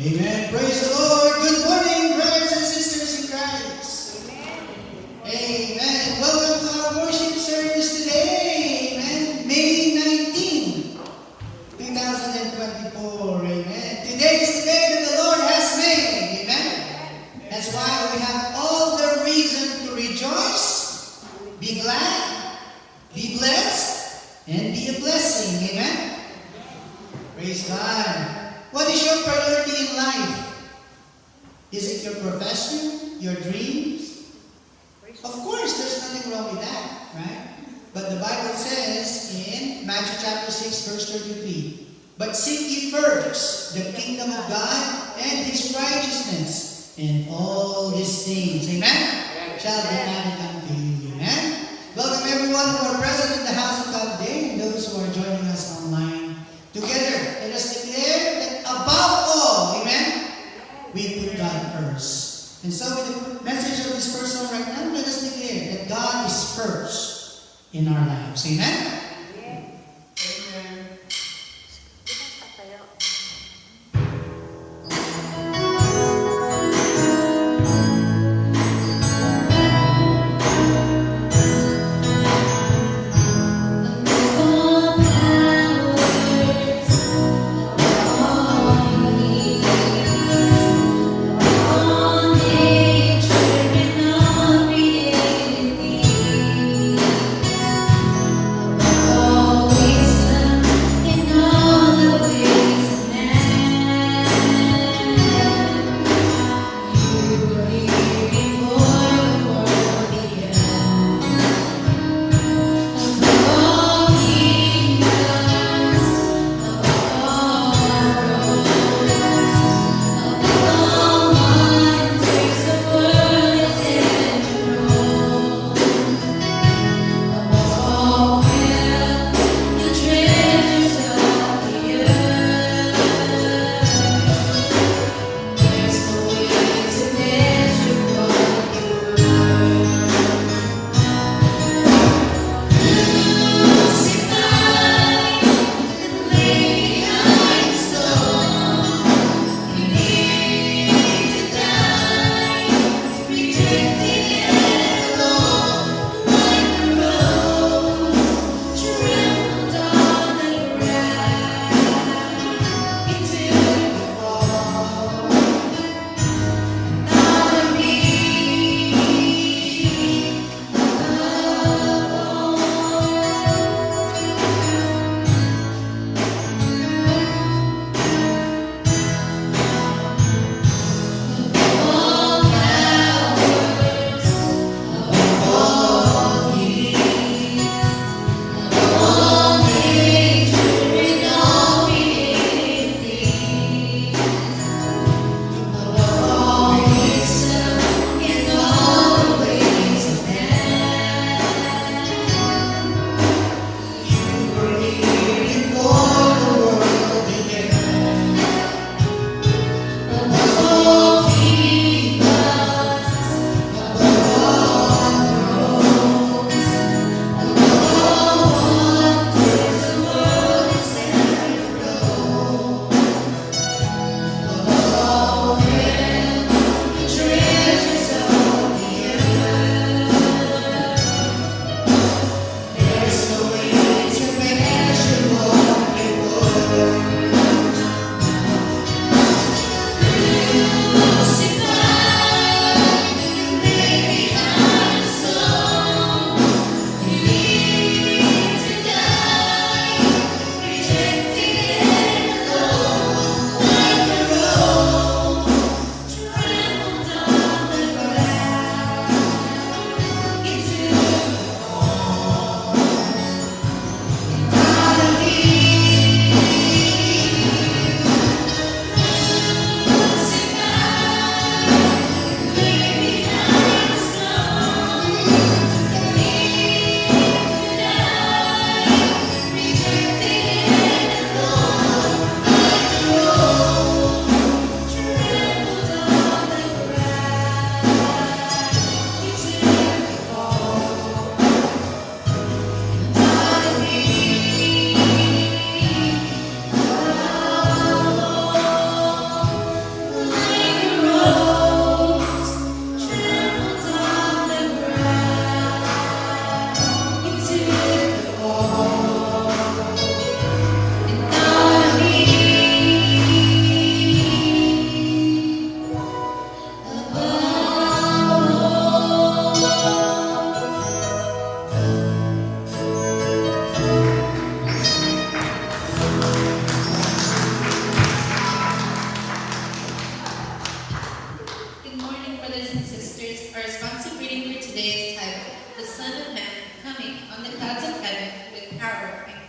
Amen. Praise the Lord. Good morning, brothers and sisters in Christ. Amen. Welcome to our worship service today. Amen. May 19, 2024. Amen. Today is the day that the Lord has made. Amen. That's why we have all the reason to rejoice, be glad, be blessed, and be a blessing. Amen. Praise God. What is your priority in life? Is it your profession? Your dreams? Of course, there's nothing wrong with that, right? But the Bible says in Matthew chapter 6, verse 33, "But seek ye first the kingdom of God and His righteousness, and all these things," amen, "shall be added unto you." Amen? Welcome everyone who are present in the house of God today and those who are joining us online. Together, let us declare that above all, amen, we put God first. And so with the message of this person right now, let us declare that God is first in our lives. Amen? Amen.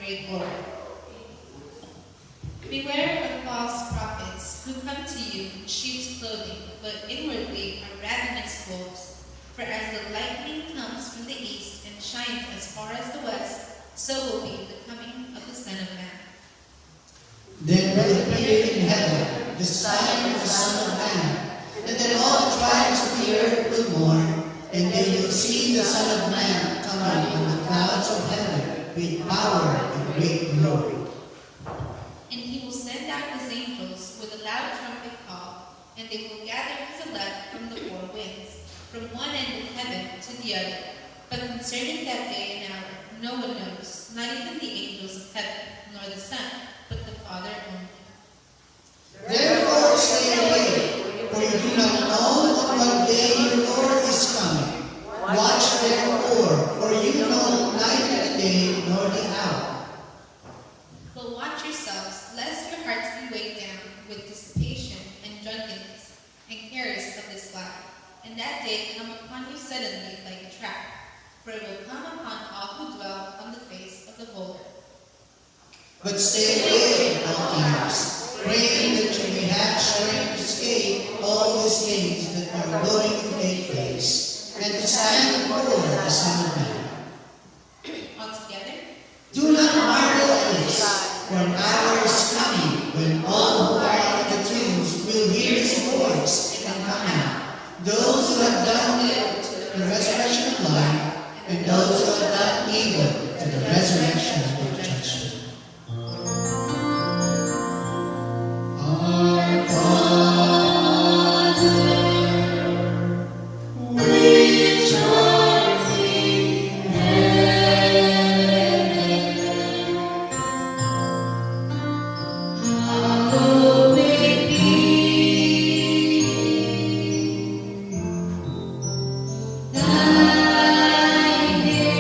great horror. Beware of false prophets who come to you in sheep's clothing, but inwardly are ravenous wolves. For as the lightning comes from the east and shines as far as the west, so will be the coming of the Son of Man. Then will appear in heaven the sign of the Son of Man, and then all the tribes of the earth will mourn, and they will see the Son of Man coming on the clouds of heaven with power and great glory. And he will send out his angels with a loud trumpet call, and they will gather his elect from the four winds, from one end of heaven to the other. But concerning that day and hour, no one knows, not even the angels of heaven, nor the Son, but the Father only. Therefore stay awake, for you do not know on what day your Lord is coming. Watch therefore, for you know neither the day nor the hour. But watch yourselves, lest your hearts be weighed down with dissipation and drunkenness and cares of this life, and that day come upon you suddenly like a trap. For it will come upon all who dwell on the face of the whole earth. But stay awake, all ears, praying that you may have strength to escape all these things that are going to take place, and to stand before the Son of Man. Altogether, Do not marvel at this, for an hour is coming when all who are in the tombs will hear his voice and come out. Those who have done good to the resurrection of life, and those who have done evil to the resurrection of judgment. Our Father, which art in heaven, hallowed be thy name.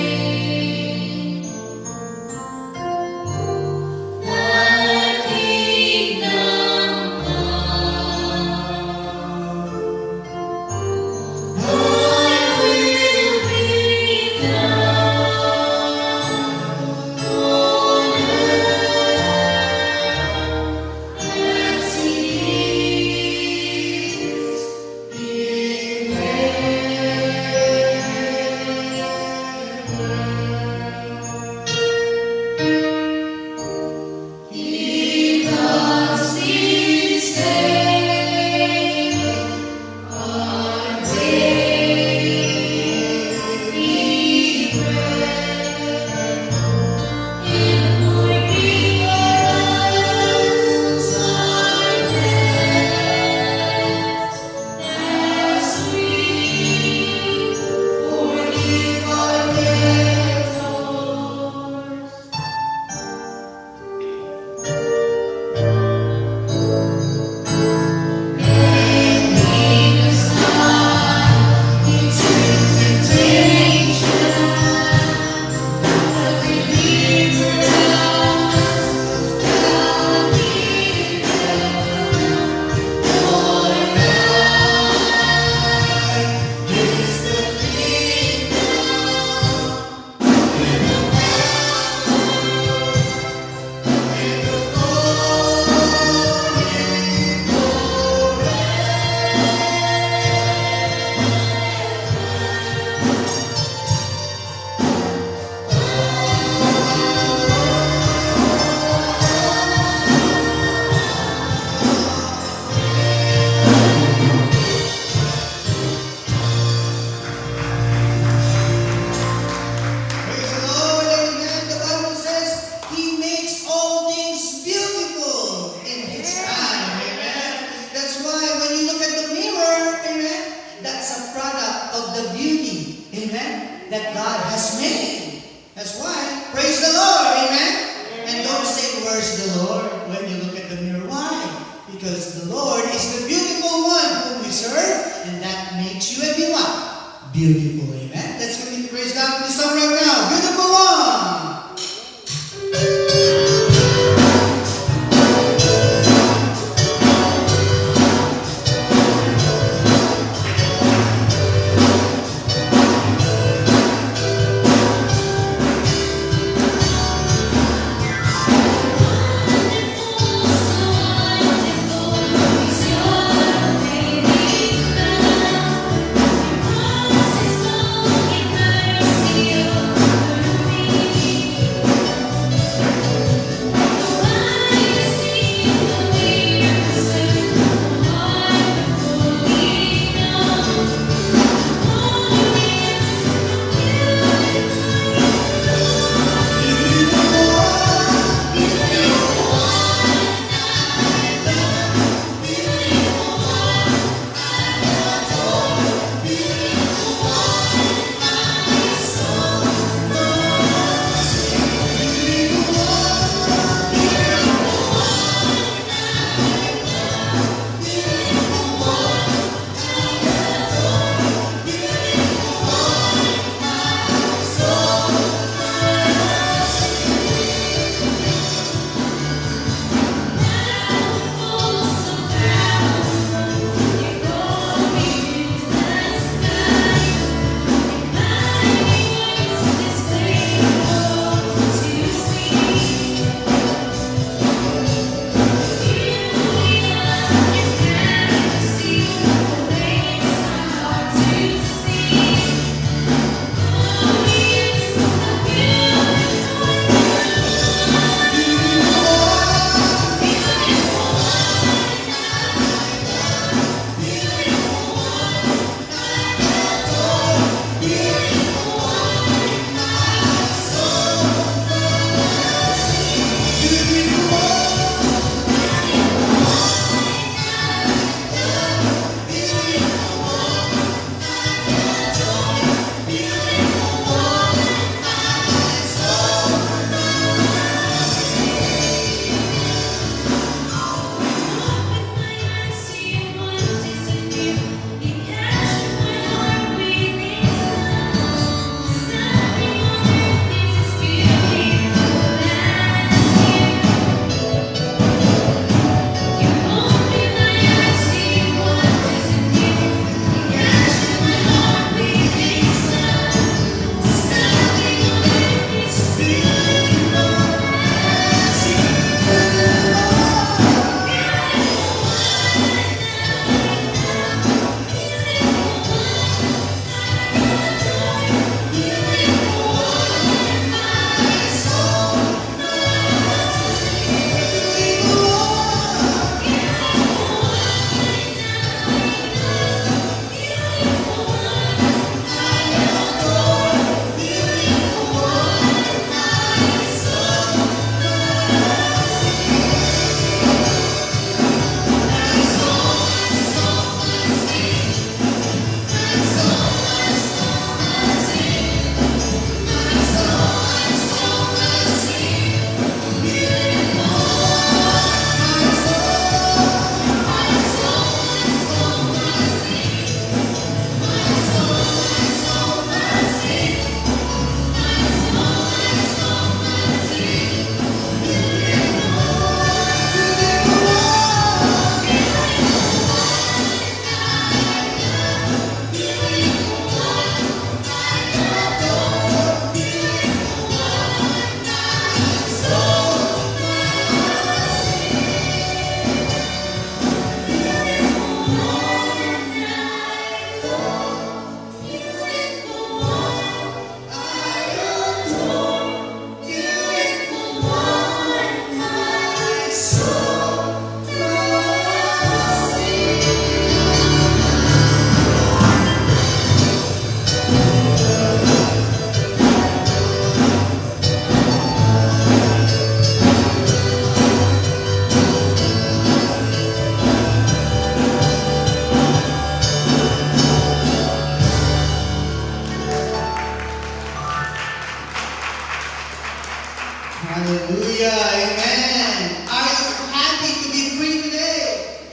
Hallelujah. Amen. Are you happy to be free today?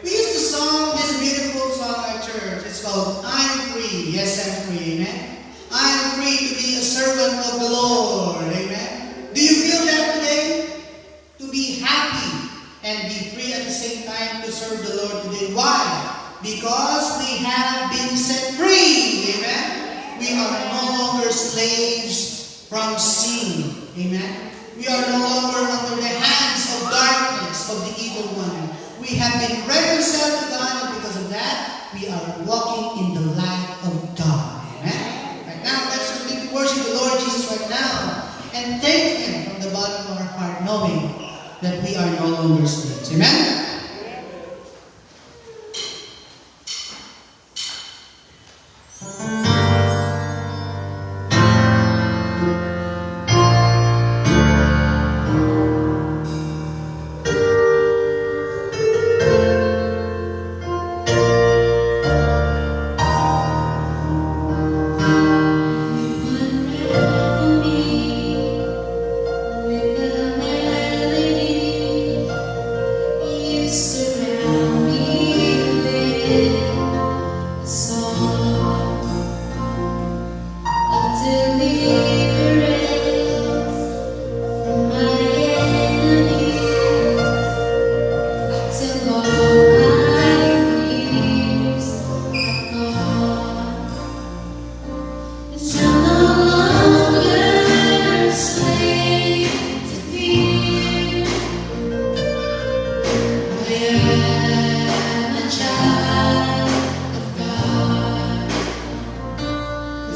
We used to sing this beautiful song at church. It's called I'm Free. Yes, I'm free. Amen. I'm free to be a servant of the Lord. Amen. Do you feel that today? To be happy and be free at the same time to serve the Lord today. Why? Because we have been set free. Amen. We are no longer slaves from sin. Amen. We are no longer under the hands of darkness of the evil one. We have been reconciled to God, and because of that, we are walking in the light of God. Amen. Right now, let's begin to worship the Lord Jesus right now and thank Him from the bottom of our heart, knowing that we are no longer slaves. Amen.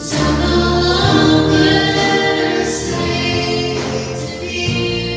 So no longer slave to be.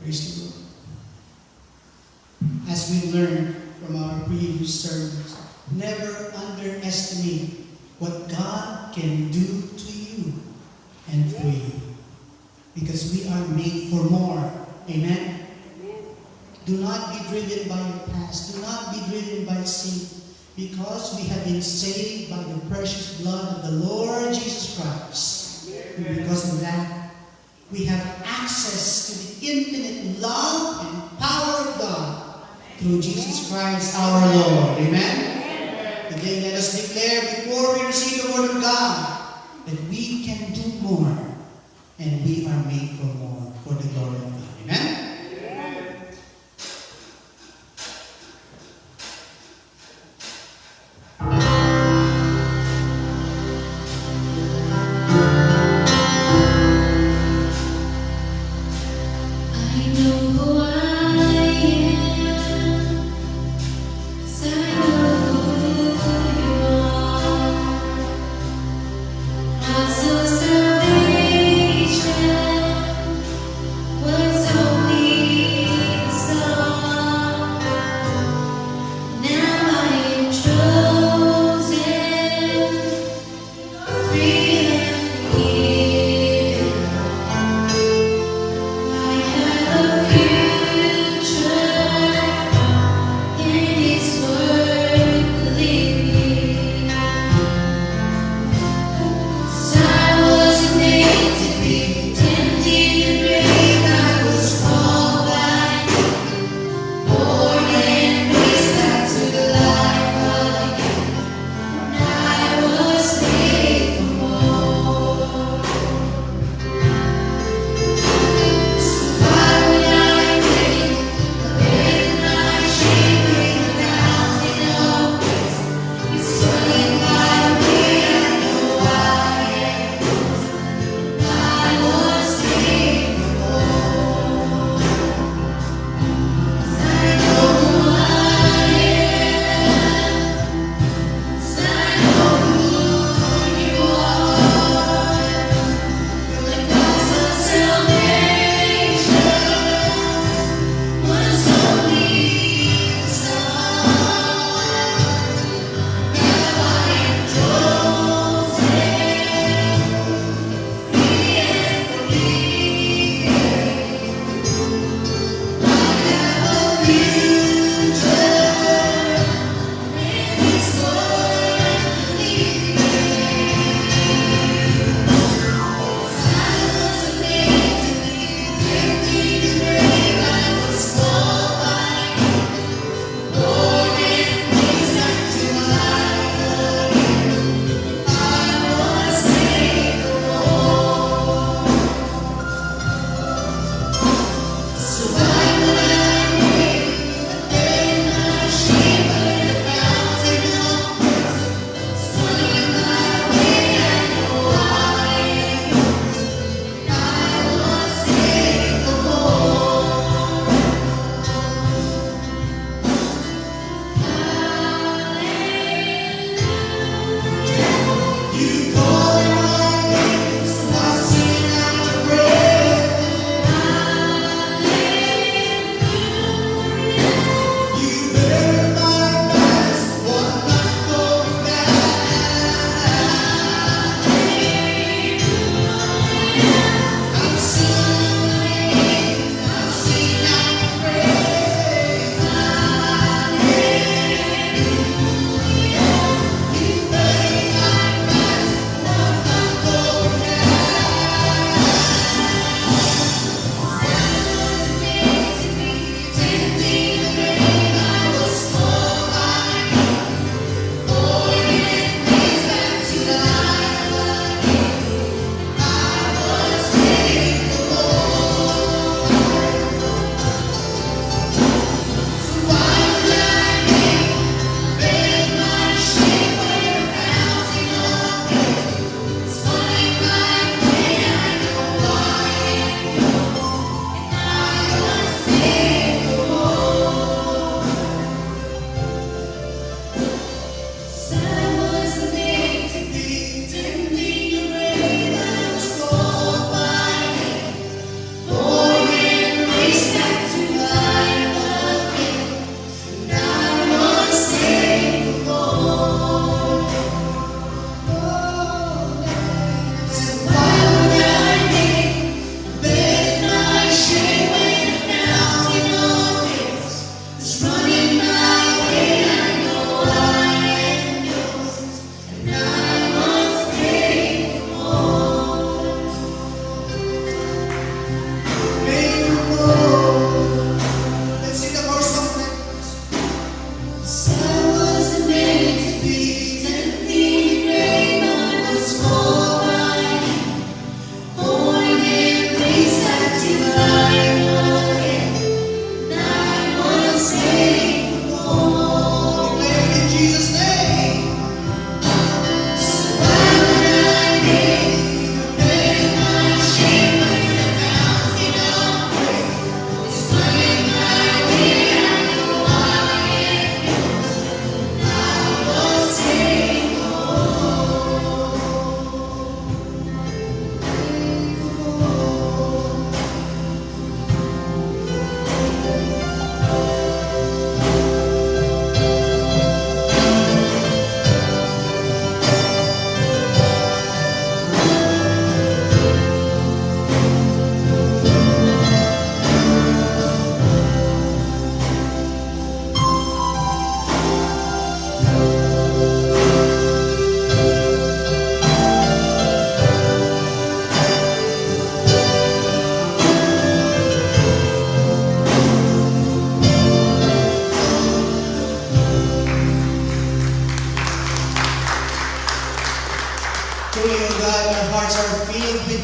Praise the Lord. As we learned from our previous sermons, never underestimate what God can do to you and through you. Because we are made for more. Amen? Do not be driven by your past. Do not be driven by sin. Because we have been saved by the precious blood of the Lord Jesus Christ. And because of that, we have access to the infinite love and power of God through Jesus Christ our Lord. Amen? Today let us declare before we receive the Word of God that we can do more and we are made for more for the glory of God. Amen? I know who I am, 'cause I know who you are. Cross of salvation was only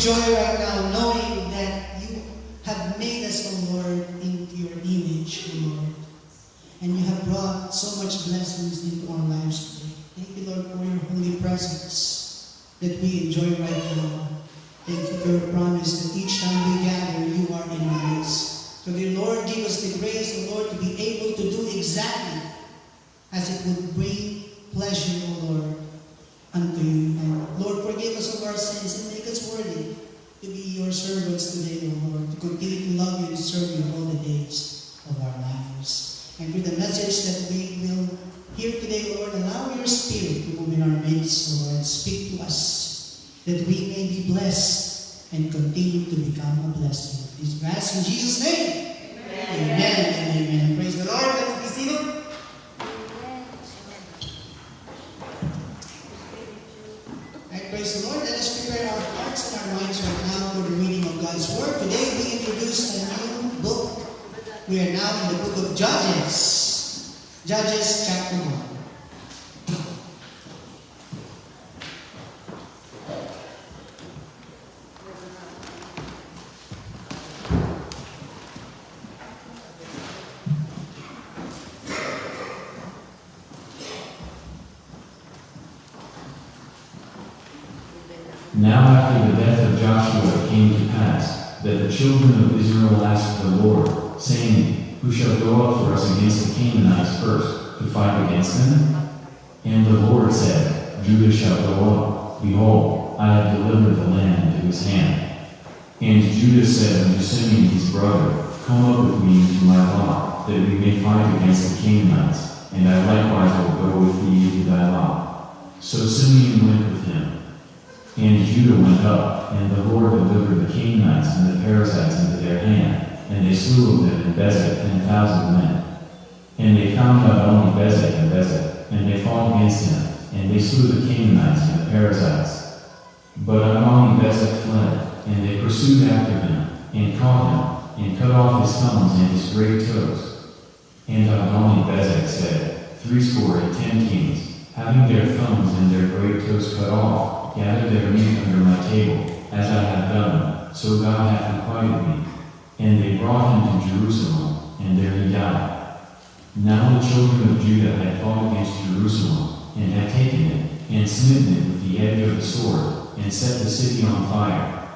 joy right now knowing that you have made us, O Lord, into your image, O Lord. And you have brought so much blessings into our lives today. Thank you, Lord, for your holy presence that we enjoy right now. Thank you for your promise that each time we gather, you are in our midst. So, dear Lord, give us the grace, O Lord, to be able to do exactly as it would bring pleasure, O Lord, unto you. And Lord, forgive us of our sins and make us worthy to be your servants today, O Lord, to continue to love you and serve you all the days of our lives. And through the message that we will hear today, Lord, allow your Spirit to move in our midst, Lord, and speak to us, that we may be blessed and continue to become a blessing. This we ask in Jesus' name. Amen. Amen and amen. Praise the Lord. Let's be seated. Praise the Lord. Let us prepare our hearts and our minds right now for the reading of God's Word. Today we introduce a new book. We are now in the book of Judges. Judges chapter 1. Now after the death of Joshua it came to pass that the children of Israel asked the Lord, saying, Who shall go up for us against the Canaanites first, to fight against them? And the Lord said, Judah shall go up. Behold, I have delivered the land into his hand. And Judah said unto Simeon his brother, Come up with me into my lot, that we may fight against the Canaanites, and I likewise will go with thee into thy lot. So Simeon went with him. And Judah went up, and the Lord delivered the Canaanites and the Perizzites into their hand, and they slew of them in Bezek 10,000 men. And they found out only Bezek and Bezek, and they fought against him, and they slew the Canaanites and the Perizzites. But Adoni Bezek fled, and they pursued after him, and caught him, and cut off his thumbs and his great toes. And Adoni Bezek said, 70 kings, having their thumbs and their great toes cut off, gather their meat under my table, as I have done, so God hath requited me. And they brought him to Jerusalem, and there he died. Now the children of Judah had fought against Jerusalem, and had taken it, and smitten it with the edge of the sword, and set the city on fire.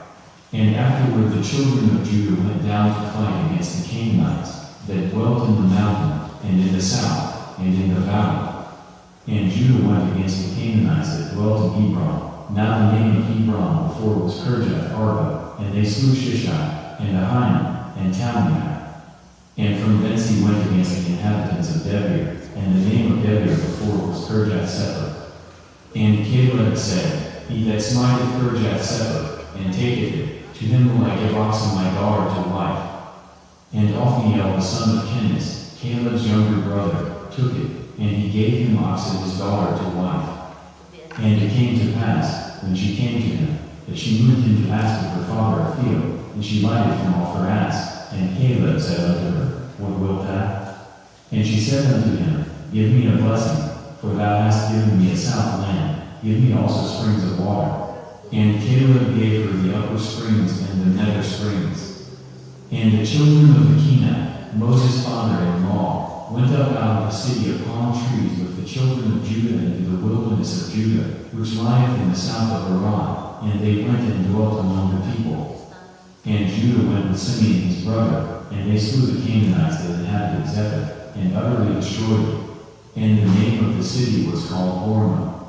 And afterward the children of Judah went down to fight against the Canaanites, that dwelt in the mountain, and in the south, and in the valley. And Judah went against the Canaanites that dwelt in Hebron. Now the name of Hebron before was Kirjath Arba, and they slew Shishai, and Ahim, and Talmai. And from thence he went against the inhabitants of Debir, and the name of Debir before was Kirjath Sepher. And Caleb said, He that smiteth Kirjath Sepher, and taketh it, to him will I give oxen my daughter to wife. And Othniel the son of Kenaz, Caleb's younger brother, took it, and he gave him oxen his daughter to wife. And it came to pass, when she came to him, that she moved him to ask of her father a field, and she lighted him off her ass. And Caleb said unto her, What wilt thou? And she said unto him, Give me a blessing, for thou hast given me a south land. Give me also springs of water. And Caleb gave her the upper springs and the nether springs. And the children of the Kenite, Moses' father-in-law, went up out of the city of palm trees with the children of Judah into the wilderness of Judah, which lieth in the south of Haran, and they went and dwelt among the people. And Judah went with Simeon his brother, and they slew the Canaanites that inhabited Zephath, and utterly destroyed it. And the name of the city was called Hormah.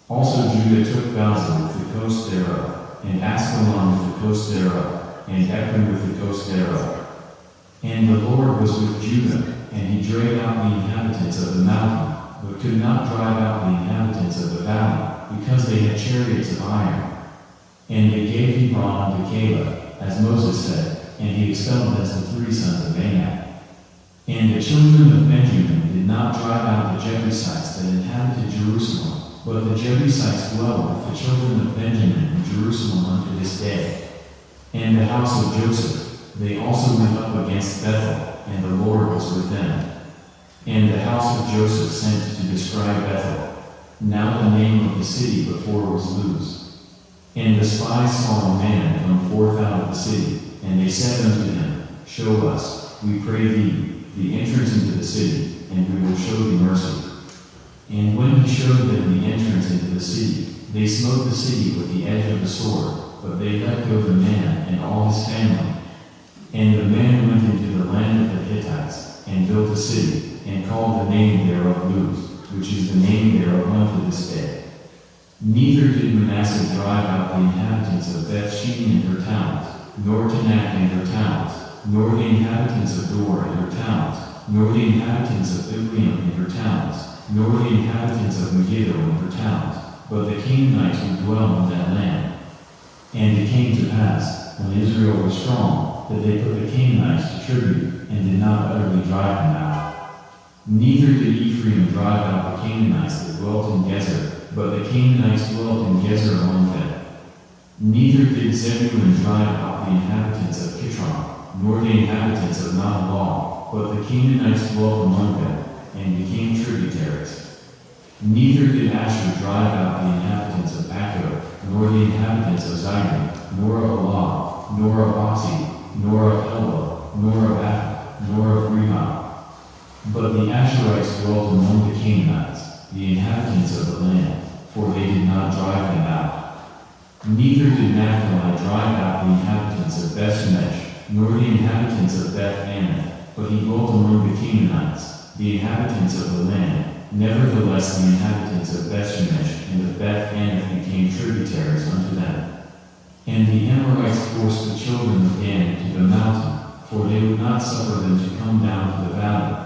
Also Judah took Gaza with the coast thereof, and Askelon with the coast thereof, and Ekron with the coast thereof. And the Lord was with Judah, and he drave out the inhabitants of the mountain, but could not drive out the inhabitants of the valley, because they had chariots of iron. And they gave Hebron to Caleb, as Moses said, and he expelled thence the 3 sons of Anak. And the children of Benjamin did not drive out the Jebusites that inhabited Jerusalem, but the Jebusites dwell with the children of Benjamin in Jerusalem unto this day. And the house of Joseph, they also went up against Bethel, and the Lord was with them. And the house of Joseph sent to describe Bethel. Now the name of the city before was Luz. And the spies saw a man come forth out of the city, and they said unto him, Show us, we pray thee, the entrance into the city, and we will show thee mercy. And when he showed them the entrance into the city, they smote the city with the edge of the sword, but they let go the man and all his family. And the man went into the land of the Hittites, and built a city, and called the name thereof Luz, which is the name thereof unto this day. Neither did Manasseh drive out the inhabitants of Bethshean and her towns, nor Tanakh and her towns, nor the inhabitants of Dor and her towns, nor the inhabitants of Ibleam and her towns, nor the inhabitants of Megiddo and her towns, but the Canaanites who dwell in that land. And it came to pass, when Israel was strong, that they put the Canaanites to tribute, and did not utterly drive them out. Neither did Ephraim drive out the Canaanites that dwelt in Gezer, but the Canaanites dwelt in Gezer among them. Neither did Zebulun drive out the inhabitants of Kitron, nor the inhabitants of Nahalath, but the Canaanites dwelt among them, and became tributaries. Neither did Asher drive out the inhabitants of Akko, nor the inhabitants of Zion, nor of Elah, nor of Oxi, nor of Elba, nor of Ath, nor of Rehab. But the Asherites dwelt among the Canaanites, the inhabitants of the land, for they did not drive them out. Neither did Naphtali drive out the inhabitants of Bethshemesh, nor the inhabitants of Beth-Anath, but he dwelt among the Canaanites, the inhabitants of the land. Nevertheless the inhabitants of Bethshemesh and of Beth-Anath became tributaries unto them. And the Amorites forced the children of Dan to the mountain, for they would not suffer them to come down to the valley.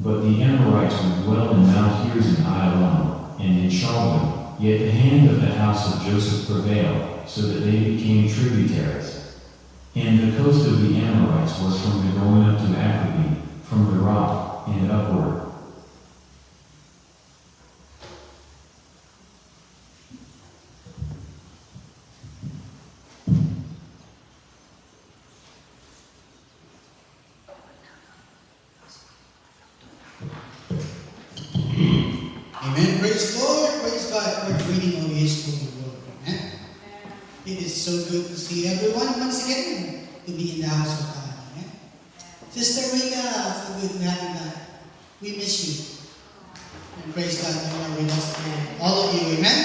But the Amorites would dwell in Mount Heres in Ayalon, and in Shalbim, yet the hand of the house of Joseph prevailed, so that they became tributaries. And the coast of the Amorites was from the going up to Akrabim, from the rock, and upward. Amen. Praise the Lord. Praise God for the reading of His holy word. Amen. It is so good to see everyone once again to be in the house of God. Amen. Sister Rita, so good to have you back. We miss you. And praise God, you are with us today. All of you. Amen.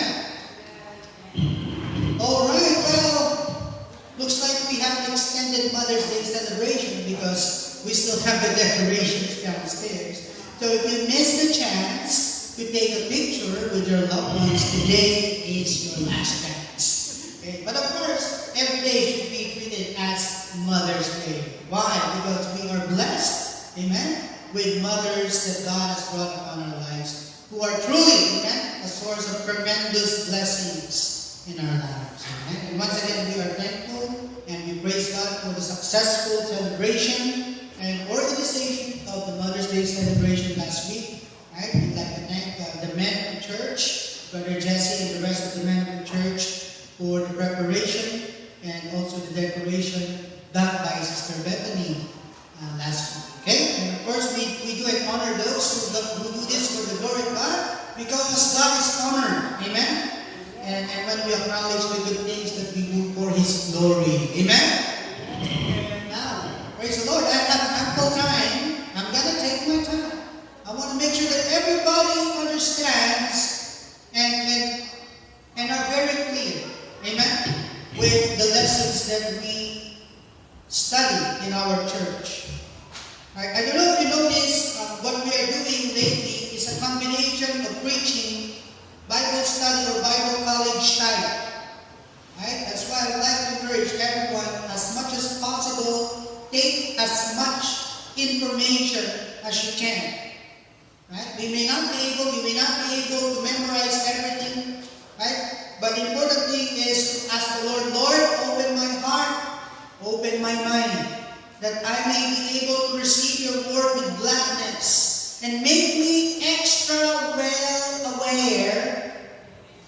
All right. Well, looks like we have an extended Mother's Day celebration because we still have the decorations downstairs. So if you missed the chance to take a picture with your loved ones, today is your last chance. Okay? But of course, every day should be treated as Mother's Day. Why? Because we are blessed, amen, with mothers that God has brought upon our lives, who are truly, amen, a source of tremendous blessings in our lives. Amen? And once again, we are thankful and we praise God for the successful celebration and organization of the Mother's Day celebration last week. Right? We'd like to thank the men of the church, Brother Jesse and the rest of the men of the church for the preparation and also the decoration done by Sister Bethany last week. Okay? And of course, we do honor those who do this for the glory of God because God is honored. Amen? And when we acknowledge the good things that we do for His glory. Amen? Praise the Lord. I have ample time. I'm going to take my time. I want to make sure that everybody understands and are very clear, amen, with the lessons that we study in our church. I don't know if you notice what we are doing lately is a combination of preaching, Bible study, or Bible college style. Right? That's why I would like to encourage everyone, as much as possible, take as much information as you can. Right? You may not be able to memorize everything, right? But the important thing is to ask the Lord, Lord, open my heart, open my mind, that I may be able to receive your word with gladness and make me extra well aware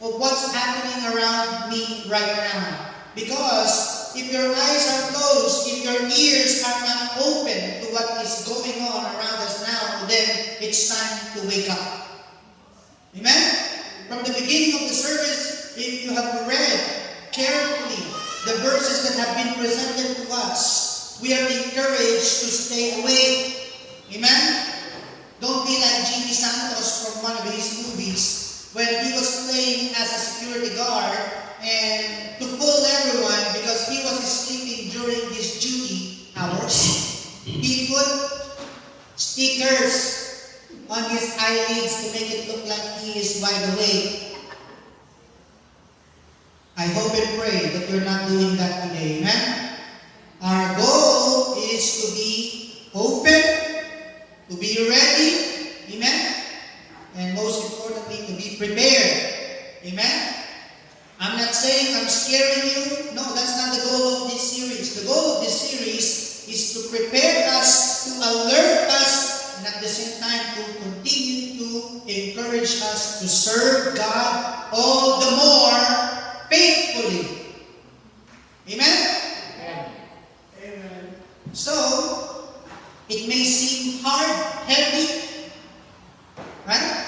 of what's happening around me right now. Because if your eyes are closed, if your ears are not open to what is going on around us now, then it's time to wake up. Amen? From the beginning of the service, if you have read carefully the verses that have been presented to us, we are encouraged to stay awake. Amen? Don't be like Jimmy Santos from one of his movies when he was playing as a security guard and to fool everyone because he was sleeping during his duty hours. He put stickers on his eyelids to make it look like he is wide awake. I hope and pray that you're not doing that today. Amen? Our goal is to be open, to be ready. Amen? And most importantly, to be prepared. Amen? I'm not saying I'm scaring you. No, that's not the goal of this series. The goal of this series is to prepare us, to alert us, and at the same time to continue to encourage us to serve God all the more faithfully. Amen? Amen. So, it may seem hard, heavy, right?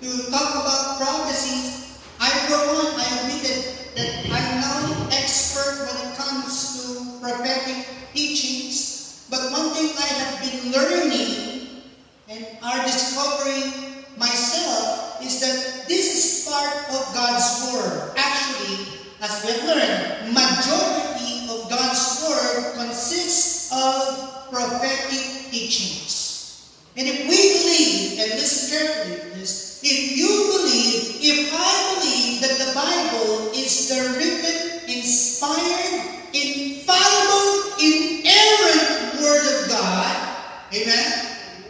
To talk about prophecies. I, for one, I admitted that I'm now expert when it comes to prophetic teachings. But one thing I have been learning and are discovering myself is that this is part of God's Word. Actually, as we have learned, majority of God's Word consists of prophetic teachings. And if we believe, and listen carefully to this, if I believe that the Bible is the written, inspired, infallible, inerrant Word of God, amen?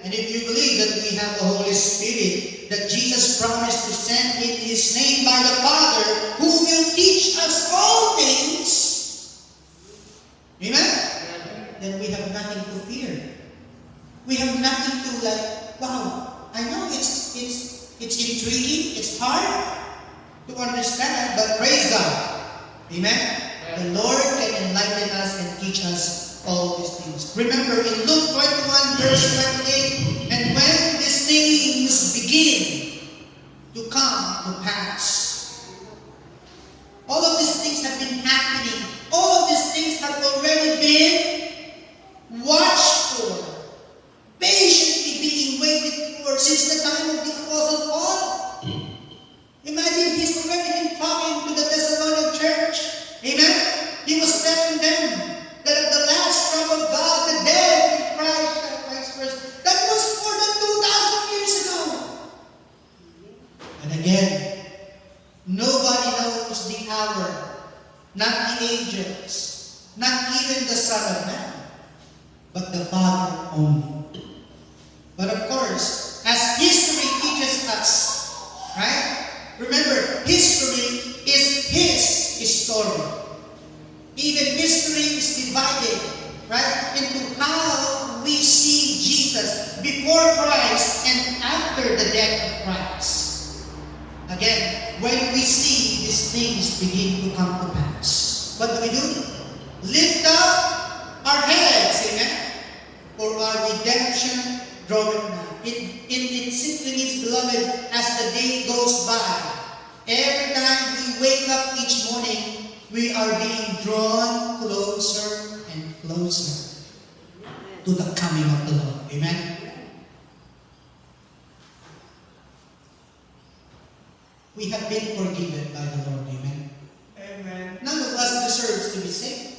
And if you believe that we have the Holy Spirit, that Jesus promised to send in His name by the Father, who will teach us all things, amen? Then we have nothing to fear. We have nothing to wow, I know it's intriguing, it's hard to understand, but praise God. Amen? The Lord can enlighten us and teach us all these things. Remember in Luke 21 verse 28, and when these things begin to come to pass, all of these things have been happening. All of these things have already been watched for, patiently being waited for since the time of the Apostle Paul. Imagine he's already been talking to the Thessalonian church. Amen? He was telling them that at the last trump of God, the dead in Christ shall rise first. That was more than 2,000 years ago. And again, nobody knows the hour, not the angels, not even the Son of Man, but the Father only. But of course, as history teaches us, right? Remember, history is His story. Even history is divided, right, into how we see Jesus before Christ and after the death of Christ. Again, when we see these things begin to come to pass, what do? Lift up our heads, amen? For our redemption draweth nigh. It simply means, beloved, as the day goes by, every time we wake up each morning, we are being drawn closer and closer to the coming of the Lord. Amen? We have been forgiven by the Lord. Amen? Amen. None of us deserves to be saved.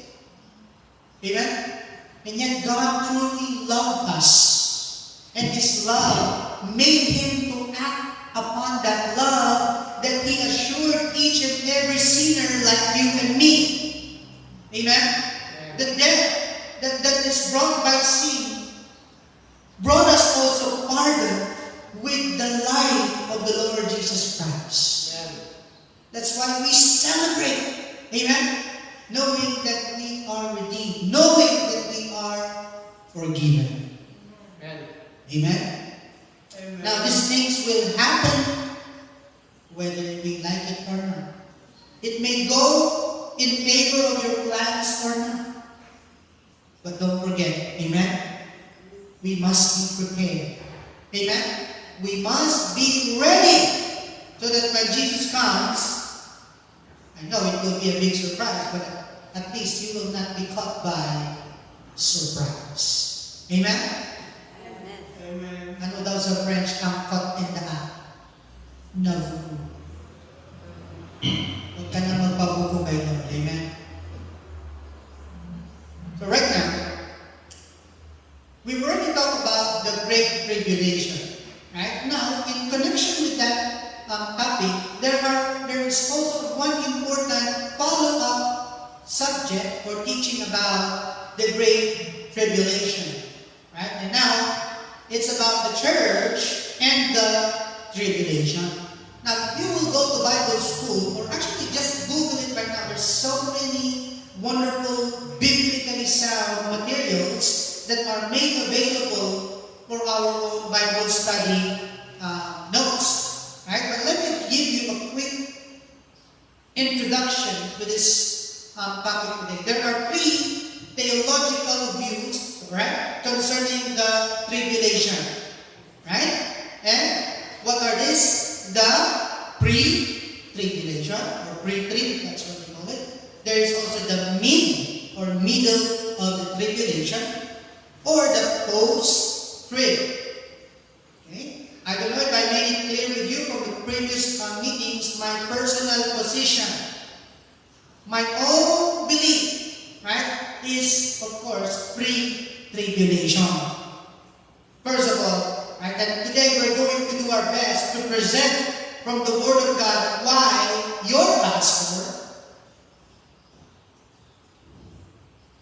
Amen? And yet God truly loved us. And His love made Him to act upon that love that He assured each and every sinner like you and me. Amen? The death that is brought by sin brought us also pardon with the life of the Lord Jesus Christ. That's why we celebrate. Amen? Knowing that we are redeemed. Knowing that we are forgiven. Amen? Amen? Now, these things will happen whether we like it or not. It may go in favor of your plans or not. But don't forget, amen? We must be prepared. Amen? We must be ready so that when Jesus comes, I know it will be a big surprise, but at least you will not be caught by surprise. Amen? Amen. Ano daw sa French ang caught in the act? Navu. Huwag ka na magpabuko kay Lord. Amen? So right now, we've already talked about the Great Tribulation. Right? Now, in connection with that topic, there is also one important follow-up subject or teaching about the Great Tribulation. Right? And now, it's about the church and the tribulation. Now, if you will go to Bible school, or actually just Google it right now, there's so many wonderful, biblically sound materials that are made available for our own Bible study notes. Right? But let me give you a quick introduction to this topic today. There are three theological views, right, concerning the tribulation. Right? And what are these? The pre-tribulation, or pre-trib, that's what we call it. There is also the mid, or middle of the tribulation, or the post-trib. Okay? I don't know if I made it clear with you from the previous meetings, my personal position. My own belief, right, is, of course, pre-tribulation. First of all, right, and today we're going to do our best to present from the Word of God why your pastor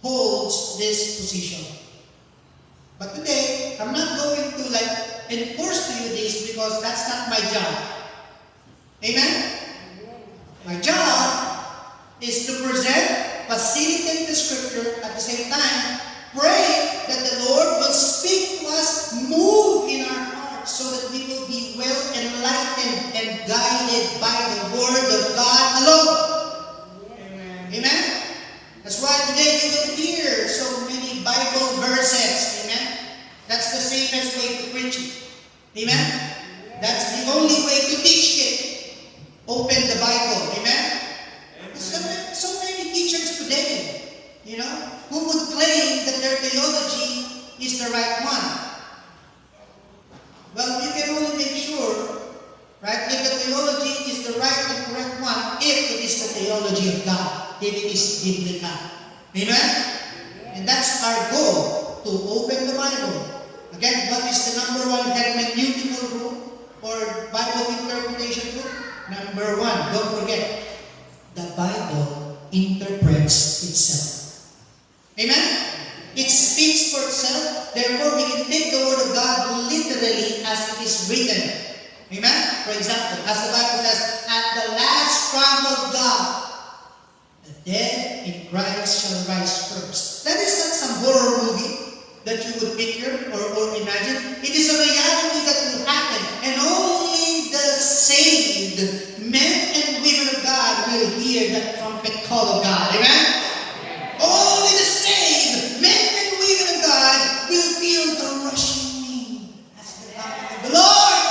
holds this position. But today, I'm not going to enforce to you this because that's not my job. Amen? My job is to present, facilitate the Scripture, at the same time, pray that the Lord will speak to us, move in our hearts, so that we will be well enlightened and guided by the Word of God alone. Amen. Amen? That's why today you will hear so many Bible verses. Amen? That's the safest way to preach it. Amen? That's the only way to teach it. Open the Bible. Amen? So many teachers today, who would claim that their theology is the right one. Well, you can only make sure, right, if the theology is the right and correct one, if it is the theology of God, if it is biblical. Amen? And that's our goal, to open the Bible. Again, what is the number one hermeneutical rule or Bible interpretation rule? Number one, don't forget, the Bible interprets itself. Amen? It speaks for itself. Therefore, we can take the Word of God literally as it is written. Amen? For example, as the Bible says, at the last trump of God, the dead in Christ shall rise first. That is not some horror movie that you would picture or imagine. It is a reality that will happen. And only the saved men and women of God will hear that trumpet call of God. Amen? Only the saved men and women of God will feel the rushing wind as the coming of the Lord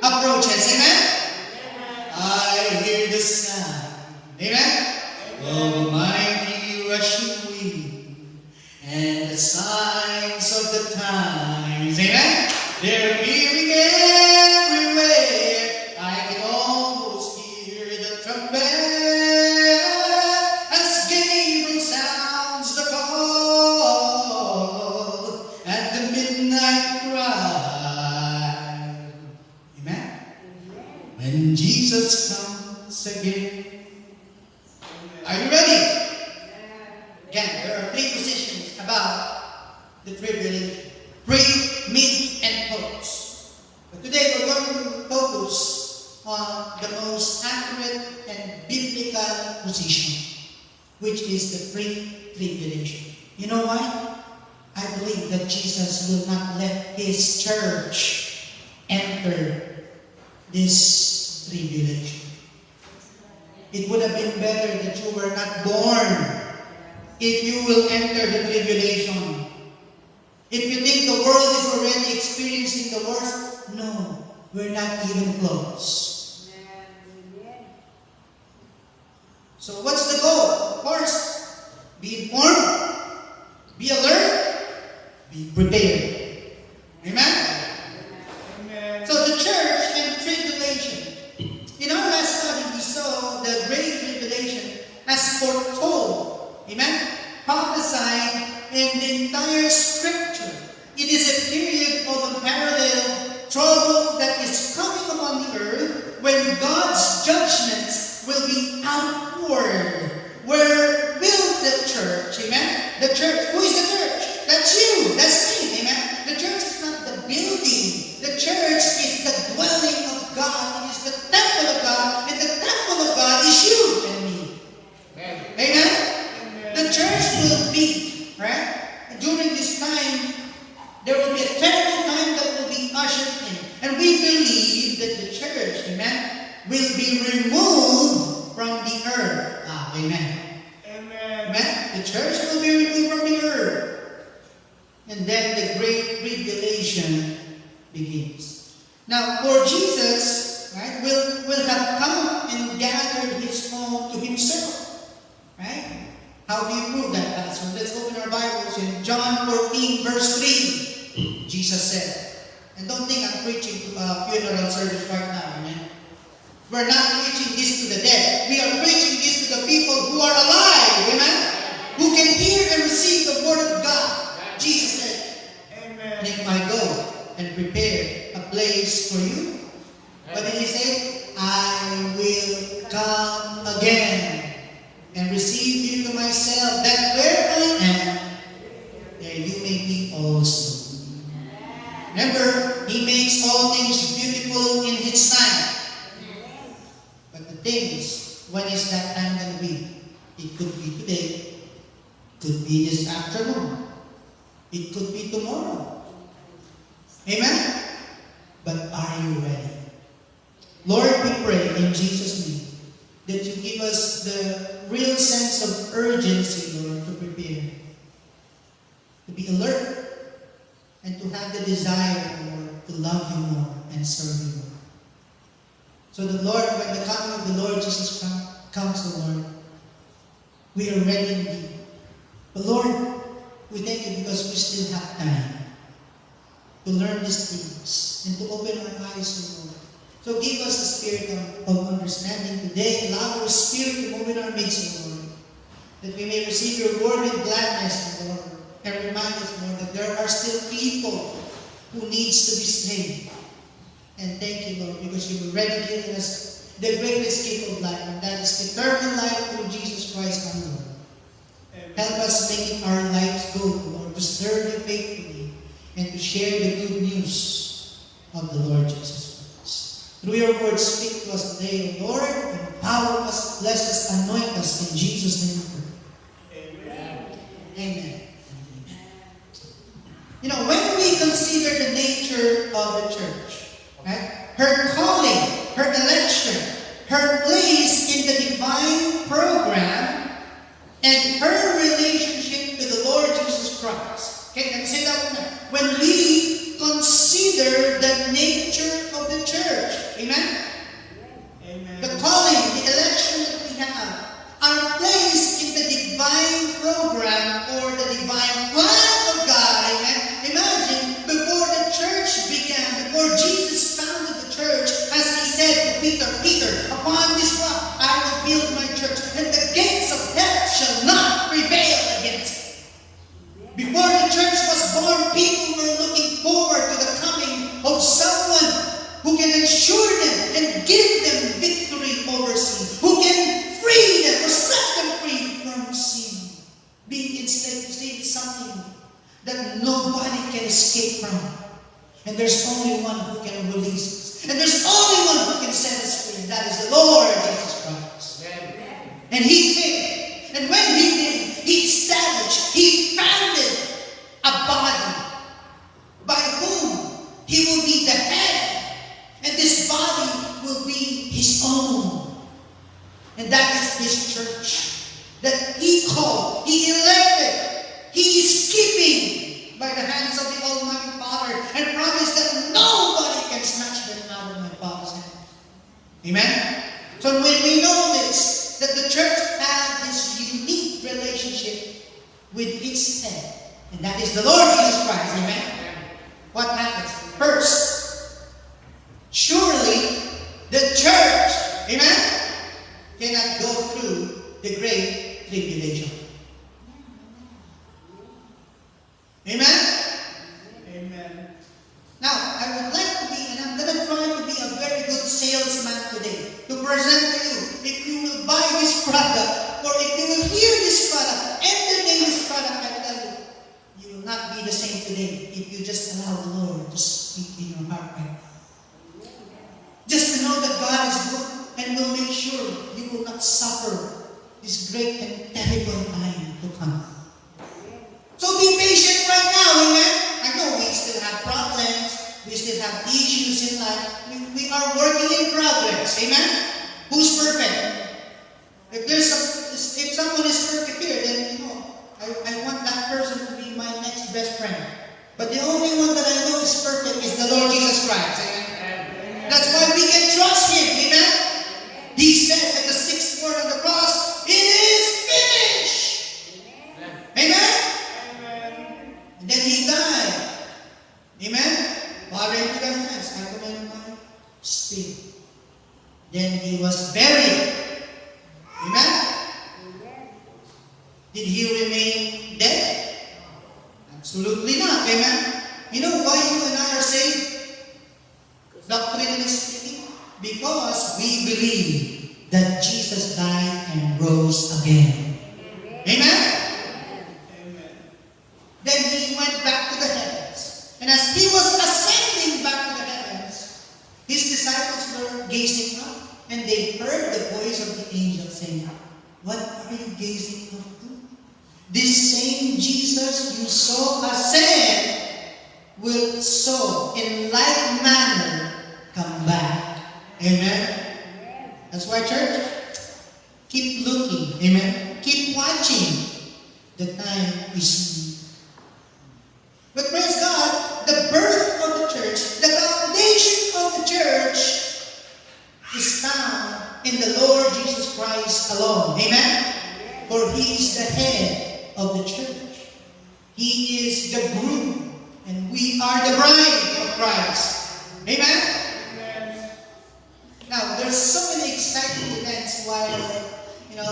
approaches. Amen? I hear the sound. Amen? Of a mighty rushing wind and the signs of the times. Amen? They're appearing everywhere. I can almost hear the trumpet as Gabriel sounds the call at the midnight cry. Amen? When Jesus comes again. Are you ready? Again, there are three positions about the tribulation. Pre, mid, and post. But today we're going to focus on the most accurate and biblical position, which is the pre-tribulation. You know why? I believe that Jesus will not let His church enter this tribulation. It would have been better that you were not born if you will enter the tribulation. If you think the world is already experiencing the worst, no, we're not even close. So what's the goal? Of course, be informed, be alert, be prepared. Amen? So the church and tribulation. In our last study, we saw the great tribulation as foretold. Amen? Prophesied in the entire scripture. It is a period of unparalleled trouble that is coming upon the earth when God's judgments will be outward. Where will the church, amen? The church, who is the church? That's you, that's me, amen? The church is not the building. The church is the dwelling of God. It is the temple of God, and the temple of God is you and me. Amen? The church will be, right? During this time, there will be a terrible time that will be ushered in. And we believe that the church, amen, will be removed from the earth. Amen. Amen. The church will be removed from the earth. And then the great tribulation begins. Now, for Jesus, right, will have come and gathered his own to himself. Right? How do you prove that, Pastor? Let's open our Bibles in John 14, verse 3. Jesus said, and don't think I'm preaching to a funeral service right now, amen? We're not preaching this to the dead. We are preaching this to the people who are alive, amen? Who can hear and receive the word of God. Jesus said, amen. If I go and prepare a place for you, what did he say? I will come again and receive you to myself, that where I am, there you may be also. Remember, he makes all things beautiful in his time. But the thing is, when is that time going to be? It could be today. Could be this afternoon. It could be tomorrow. Amen? But are you ready? Lord, we pray in Jesus' name that you give us the real sense of urgency, Lord, to prepare. To be alert. And to have the desire, Lord, to love you more and serve you more. So the Lord, when the coming of the Lord Jesus comes, Lord, we are ready indeed. But Lord, we thank you because we still have time to learn these things and to open our eyes, Lord. So give us the spirit of understanding today. Allow your spirit to move in our midst, Lord, that we may receive your word with gladness, Lord. And remind us, Lord, that there are still people who needs to be saved. And thank you, Lord, because you have already given us the greatest gift of life, and that is eternal life through Jesus Christ our Lord. Amen. Help us make it our life's goal, Lord, to serve you faithfully and to share the good news of the Lord Jesus Christ. Through your word, speak to us today, Lord, empower us, bless us, anoint us. In Jesus' name we pray. Amen. Amen. You know, when we consider the nature of the church, right? Her calling, her election, her place in the divine program, and her relationship to the Lord Jesus Christ. Okay, let's say that now. When we consider the nature of the church, amen? Amen. The calling, the election that we have, our place in the divine program or the divine plan of God, amen? Imagine, before the church began, before Jesus founded the church, as he said to Peter, Peter, upon this rock I will build my church, and the gates of hell shall not prevail against it. Before the church was born, people were looking forward to the coming of someone who can ensure them and give them victory over sin, who can free them or set them free from sin. Being enslaved is something that nobody can escape from. And there's only one who can release us. And there's only one who can set us free. And that is the Lord Jesus Christ. Amen. And he came. And when he came, he established, he founded a body by whom he will be the head. And this body will be his own. And that is his church. That he called, he elected. He is keeping by the hands of the Almighty Father and promised that nobody can snatch them out of my Father's hand. Amen? So when we know this, this, that the church had this unique relationship with its head. And that is the Lord Jesus Christ. Amen? What happens? First, surely the church, amen, cannot go through the great tribulation. Amen? Amen. Now, I would like to be, and I'm going to try to be a very good salesman today, to present to you, if you will buy this product, or if you will hear this product, entertain this product, I tell you, you will not be the same today if you just allow the Lord to speak in your heart right now. Just to know that God is good and will make sure you will not suffer this great and terrible time to come. So be patient right now, amen? I know we still have problems, we still have issues in life. We are working in progress, amen? Who's perfect? If someone is perfect here, then I want that person to be my next best friend. But the only one that I know is perfect is the Lord Jesus Christ, amen? That's why we can trust Him, amen? He said at the sixth word on the cross, it is finished. Amen? And then He died. Amen? Father, into thy hands, I commend my spirit. Then He was buried. Amen? Did He remain dead? Absolutely not. Amen? You know why you and I are saved? Doctrinally speaking, because we believe that Jesus died and rose again. Amen? Then He went back to the heavens. And as He was ascending back to the heavens, His disciples were gazing up, and they heard the voice of the angel saying, what are you gazing up to? This same Jesus you saw ascend will so in like manner come back. Amen? That's why, church, keep looking. Amen? Keep watching. The time is near. But praise God, the birth of the church, the foundation of the church is found in the Lord Jesus Christ alone. Amen? For He is the head of the church. He is the groom, and we are the bride of Christ. Amen? Now, there's so many exciting events while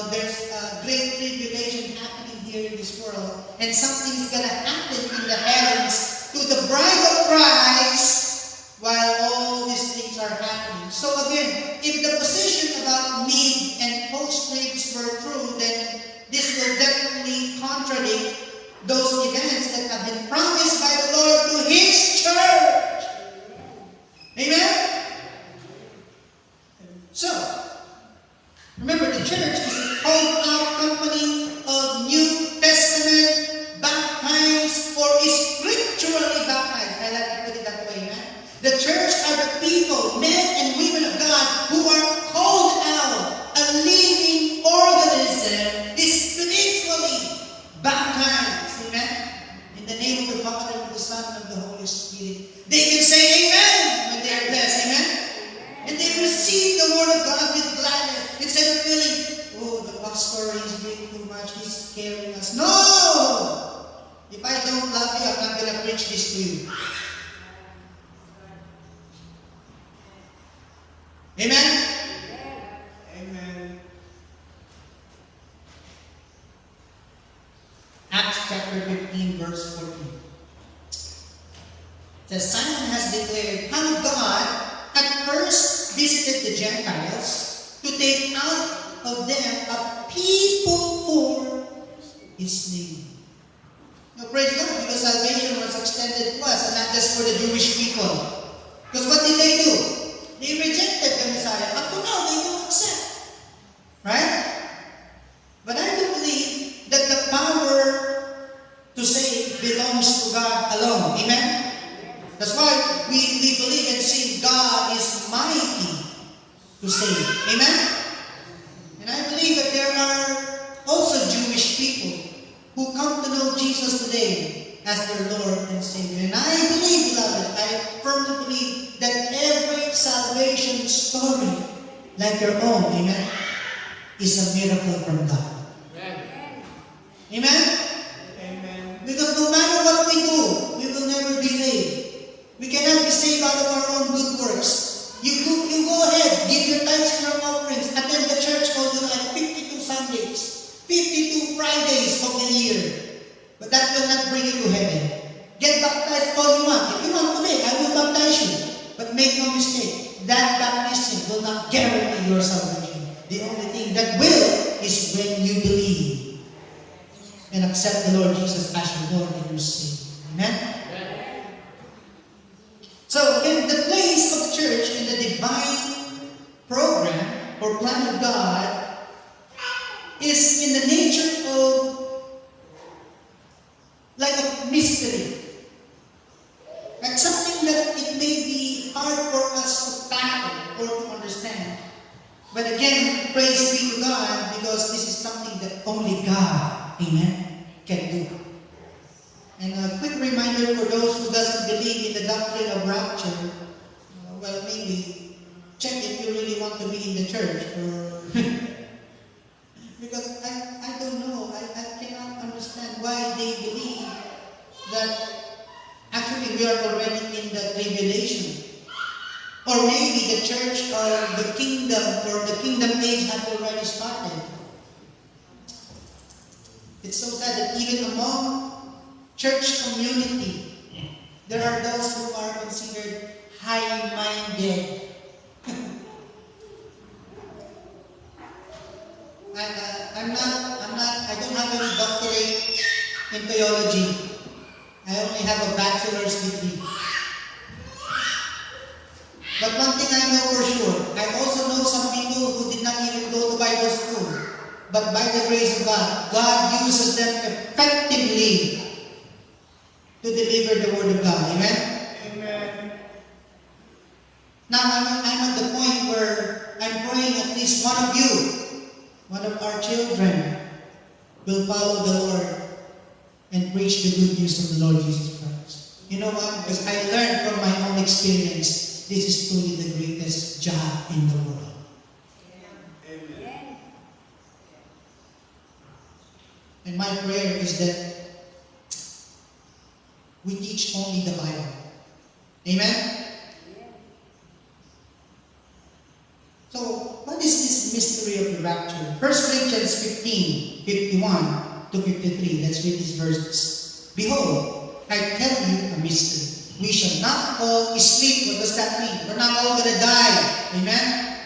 there's a great tribulation happening here in this world, and something's gonna happen in the heavens to the bride of Christ while all these things are happening. So again, if the position about mid and post-tribs were true, then this will definitely contradict those events that have been promised by the Lord to His church. Amen? So, remember, the church is a called-out company of New Testament baptized or scripturally baptized. I like to put it that way, man. The church are the people, men and women of God, who are called out, a living organism, is spiritually baptized. Amen? In the name of the Father, and of the Son, and of the Holy Spirit. They can say amen when they are blessed. Amen? And they receive the word of God with gladness. Instead of feeling, oh, the pastor is doing too much, he's scaring us. No! If I don't love you, I'm not going to preach this to you. Amen? Amen. Acts chapter 15, verse 14. The Simon has declared how God at first visited the Gentiles to take out of them a people for His name. Now praise God, because salvation was extended to us and not just for the Jewish people. Because what did they do? They rejected the Messiah. Up to now, they don't accept. Right? But I do believe that the power to save belongs to God alone. Amen? That's why we believe and sing God is mighty to save. Amen? And I believe that there are also Jewish people who come to know Jesus today as their Lord and Savior. And I believe, beloved, I firmly believe that every salvation story, like your own, amen, is a miracle from God. Amen? Amen. Because no matter what we do, we will never be saved. We cannot be saved out of our own good works. You go ahead, give your tithes and your offerings, attend the church for like 52 Sundays, 52 Fridays of the year. But that will not bring you to heaven. Get baptized all you want. If you want today, I will baptize you. But make no mistake, that baptism will not guarantee your salvation. The only thing that will is when you believe and accept the Lord Jesus as your Lord and your Savior. Amen? So, again, the place of church in the divine program or plan of God is in the nature of like a mystery. Like something that it may be hard for us to tackle or to understand. But again, praise be to God because this is something that only God, amen, can do. And a quick reminder for those who doesn't believe in the doctrine of rapture, well, maybe check if you really want to be in the church. Or because I don't know, I cannot understand why they believe that actually we are already in the tribulation. Or maybe the church or the kingdom or the kingdom age had already started. It's so sad that even among church community, there are those who are considered high-minded. I don't have any doctorate in theology. I only have a bachelor's degree. But one thing I know for sure, I also know some people who did not even go to Bible school. But by the grace of God, God uses them effectively to deliver the Word of God. Amen? Amen. Now, I'm at the point where I'm praying at least one of you, one of our children, will follow the Lord and preach the good news of the Lord Jesus Christ. You know what? Because I learned from my own experience, this is truly the greatest job in the world. Amen. And my prayer is that we teach only the Bible. Amen? So, what is this mystery of the rapture? 1 Corinthians 15, 51 to 53. Let's read these verses. Behold, I tell you a mystery. We shall not all sleep. What does that mean? We're not all going to die. Amen?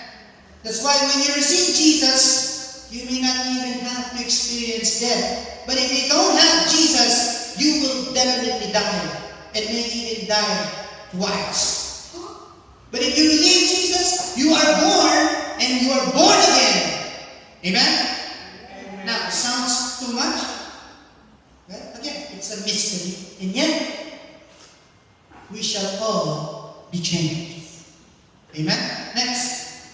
That's why when you receive Jesus, you may not even have to experience death. But if you don't have Jesus, you will definitely die. And may even die twice. But if you believe Jesus, you are born and you are born again. Amen? Amen. Now, it sounds too much. Well, again, it's a mystery. And yet, we shall all be changed. Amen? Next.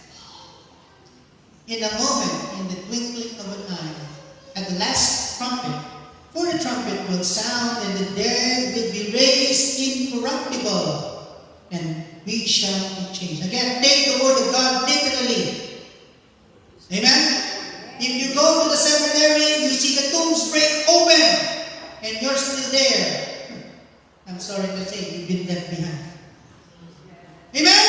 In a moment, in the twinkling of an eye, at the last trumpet, for the trumpet will sound, and the dead will be raised incorruptible, and we shall be changed. Again, take the word of God literally. Amen? If you go to the cemetery, you see the tombs break open, and you're still there. I'm sorry to say, you've been left behind. Amen?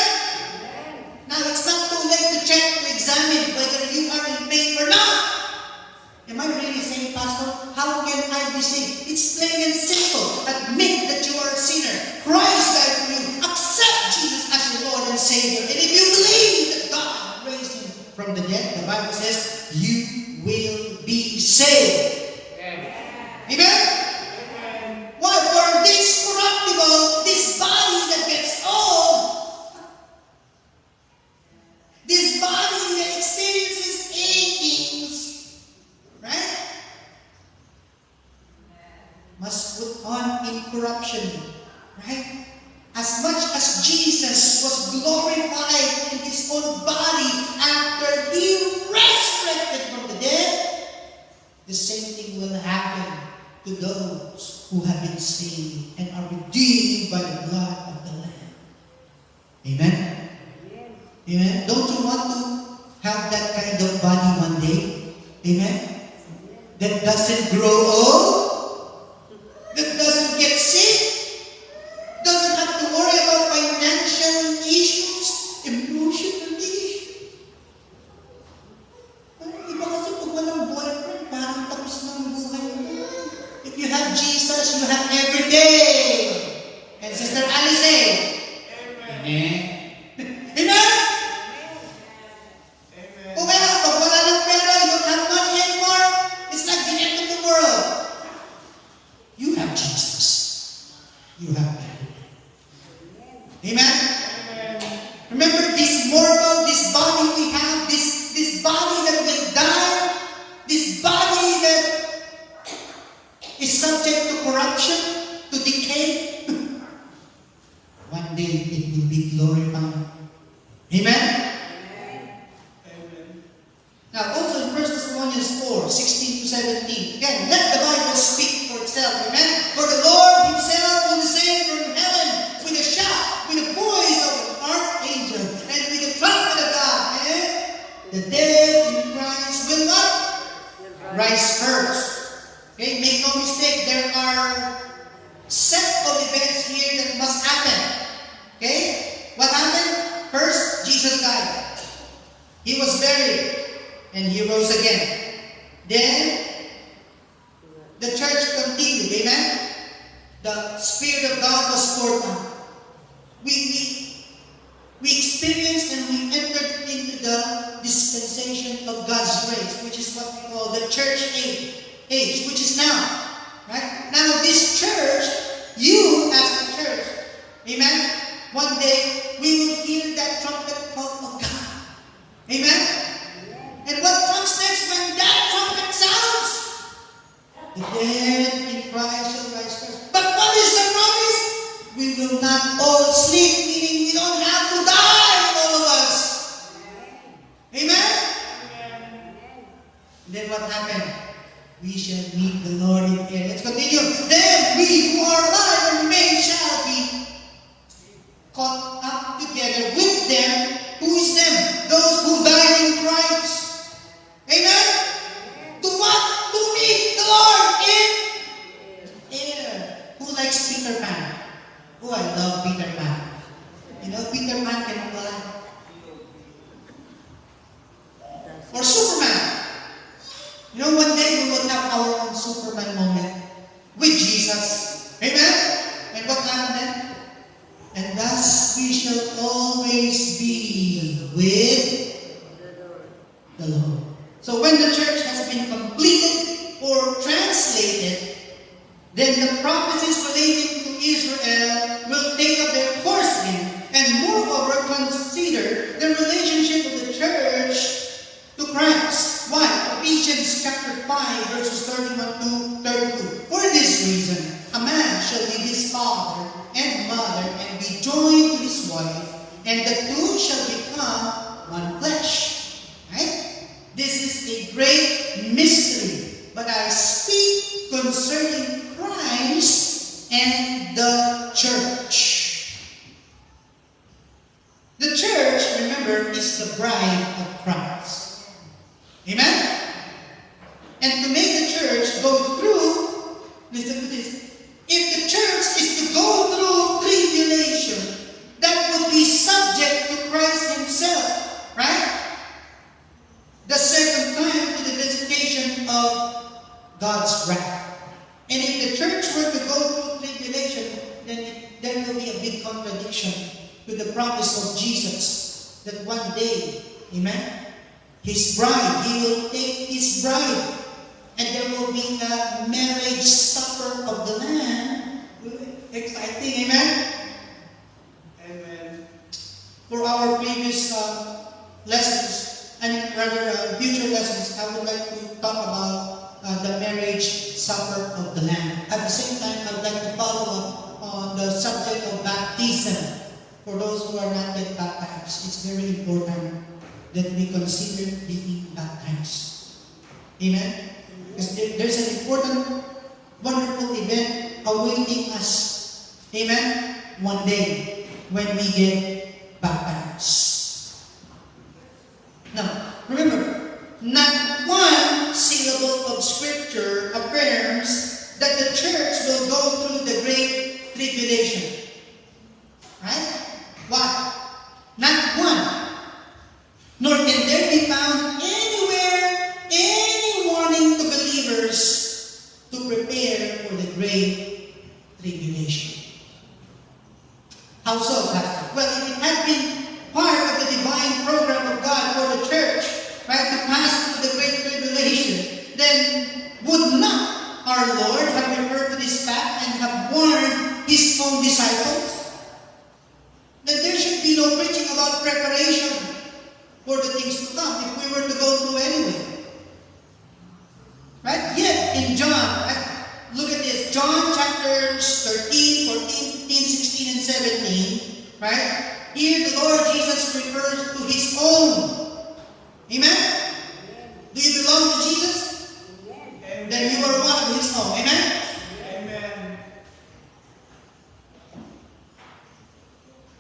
Now, it's not too late to check, to examine whether you are in faith or not. Am I really saying, Pastor, how can I be saved? It's plain and simple. Admit that you are a sinner. Christ died for you. Accept Jesus as your Lord and Savior. And if you believe that God raised Him from the dead, the Bible says, you will be saved. Amen? Why? For this corruptible, this body that gets old, this body that experiences achings, right? Must put on incorruption, right? As much as Jesus was glorified in His own body after He resurrected from the dead, the same thing will happen to those who have been saved and are redeemed by the blood of the Lamb. Amen? Amen? Don't you want to have that kind of body one day. Amen? That doesn't grow old, that doesn't get sick, doesn't have to worry about financial issues, emotional issues. Iba kasi pag walang boyfriend, parang tapos na ang buhay mo. If you have Jesus, you have every day. And Sister Alice say, Amen. Amen? O kaya, pag wala ng pera, you don't have money anymore, it's like the end of the world. You have Jesus. You have everything. Amen? Remember this mortal, this body we have, this body that will die, this body that is subject to corruption, to decay. One day it will be glorified. Amen? Now, also in 1 Thessalonians 4, 16 to 17. Again, let the Bible speak for itself. Amen? For the Lord Himself will descend from heaven with a shout, with the voice of an archangel, and with the trumpet of God. Amen? The dead in Christ will what? Rise first. Okay, make no mistake, there are set of events here that must happen. Okay? What happened? First, Jesus died. He was buried. And He rose again. Then, the church continued. Amen? The Spirit of God was poured out. We experienced and we entered into the dispensation of God's grace, which is what we call the church age, which is now. Right? Now, this church, you as the church, amen? One day, we will hear that trumpet call of God. Amen? And what comes next when that trumpet sounds? The dead in Christ shall rise first. But what is the promise? We will not all sleep, meaning we don't have to die, all of us. Amen? Then what happened? We shall meet the Lord in air. Let's continue. Then we who are alive and remain shall be caught up together with them. Who is them? Those who died in Christ. Amen? To what? To meet the Lord in air. Who likes Peter Pan? Oh, I love Peter Pan. You know, Peter Pan can fly. Or Superman. You know, one day we will have our own Superman moment with Jesus. Amen? And what happened then? And thus we shall always be with the Lord. So when the church has been completed or translated, then the prophecies relating to Israel will take up their course again, and moreover consider the relationship of the church to Christ. Why? Ephesians chapter 5 verses 31 to 32. For this reason, a man shall leave his father and mother and be joined to his wife, and the two shall become one flesh. Right? This is a great mystery, but I speak concerning Christ and the church. The church, remember, is the bride of Christ. Amen? And to make the church go through, listen to this, if the church is to go through tribulation, that would be subject to Christ Himself, right? The second time to the visitation of God's wrath. And if the church were to go through tribulation, then there will be a big contradiction with the promise of Jesus that one day, amen, His bride, He will take His bride, and there will be a marriage supper of the Lamb. Exciting, amen? Amen. For our previous lessons, future lessons, I would like to talk about the marriage supper of the Lamb. At the same time, I would like to follow up on the subject of baptism. For those who are not yet baptized, it's very important that we consider being baptized. Amen? Because there's an important, wonderful event awaiting us. Amen? One day when we get baptized. Now, church will go through the great tribulation. Right? What? Not one. Nor can there be found anywhere any warning to believers to prepare for the great tribulation. How so, Pastor? Well, if it had been part of the divine program of God for the church, right, to pass through the great tribulation, then would not our Lord have referred to this fact and have warned His own disciples? Then there should be no preaching about preparation for the things to come if we were to go through anyway. Right? Yet, in John, right, look at this. John chapters 13, 14, 15, 16, and 17. Right? Here the Lord Jesus refers to His own. Amen? Do you belong to Jesus? Amen. Then you are one of His own. Amen? Amen.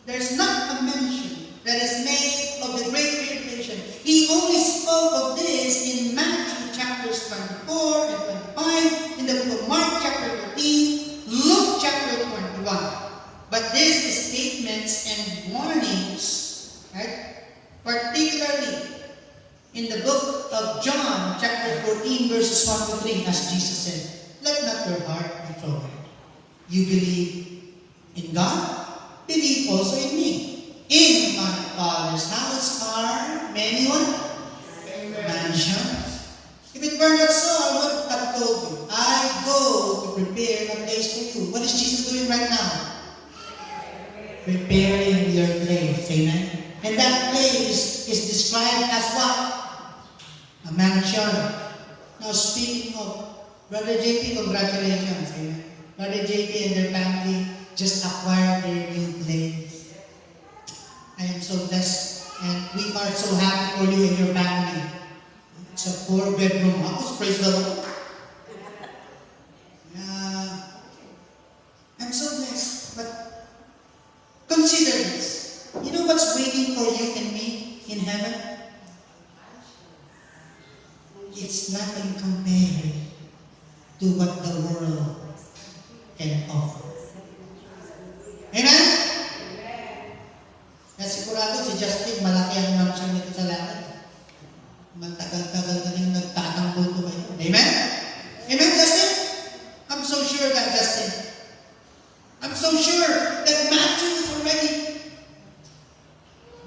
There's not a mention that is made of the great tribulation. He only spoke of this in Matthew chapters 24 and 25, in the book of Mark chapter 13, Luke chapter 21. But these statements and warnings, right, particularly in the book of John chapter 14 verses 1 to 3, as Jesus said, let not your heart be troubled. You believe in God, believe also in me. In my Father's house are many what? Mansions. If it were not so, I would have told you. I go to prepare a place for you. What is Jesus doing right now? Preparing your place. Amen? And that place is described as what? A mansion. Now speaking of Brother JP, congratulations. Amen? Brother JP and their family just acquired their new place. I am so blessed and we are so happy for you and your family. It's a 4-bedroom house, praise the Lord. I'm so blessed, but consider this. You know what's waiting for you and me in heaven? It's nothing compared to what the world can offer. Amen? Nasigurado si Justin, malaki ang mansion nito sa langit. Matagal-tagal na rin nagtatanggol ko kayo. Amen? Amen, Justin? I'm so sure that, Justin. I'm so sure that Matthew is already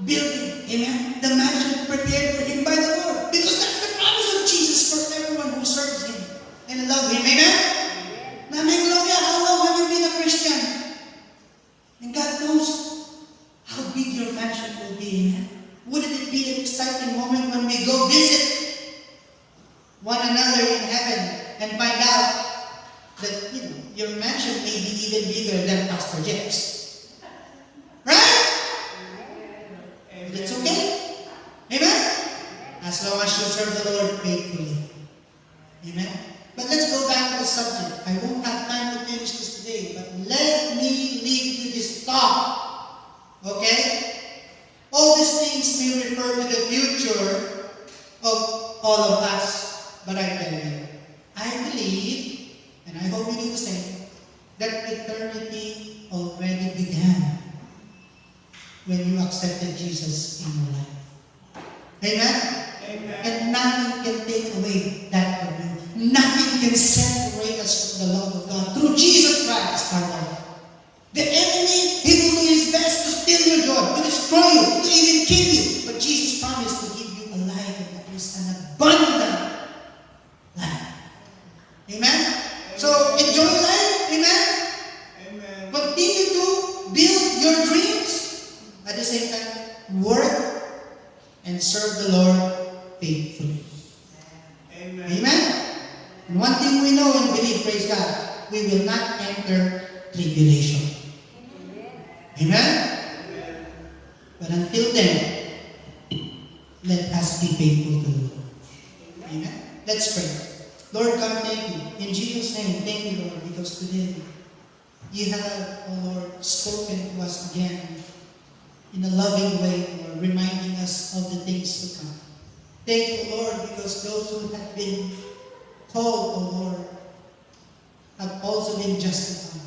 building. Amen? The mansion prepared for him by the Lord. Because that's the promise of Jesus for everyone who serves Him and love Him. Amen? Nanay Gloria, how long have you been a Christian? And God knows how big your mansion will be. Amen? Wouldn't it be an exciting moment when we go visit one another in heaven and find out that, your mansion may be even bigger than Pastor Jeff's. Right? Amen. It's okay. Amen? As long as you serve the Lord faithfully. Amen? But let's go back to the subject. I won't have time to finish this today, but let me leave you this thought. Okay? All these things may refer to the future of all of us. But I tell you, I believe, and I hope you do the same, that eternity already began when you accepted Jesus in your life. Amen? Amen. And nothing can take away that from you. Nothing can separate us from the love of God through Jesus Christ, our Lord. The enemy, he will do his best to steal your joy, to destroy you, to even kill you. But Jesus promised to give you a life that is an abundant life. Amen? So, enjoy life. Amen? Amen. Continue to build your dreams. At the same time, work and serve the Lord faithfully. Amen. Amen? And one thing we know and believe, praise God, we will not enter tribulation. Amen? Amen. But until then, let us be faithful to the Lord. Amen? Let's pray. Lord God, thank you. In Jesus' name, thank you, Lord, because today you have, oh Lord, spoken to us again in a loving way, Lord, reminding us of the things to come. Thank you, Lord, because those who have been told, oh Lord, have also been justified.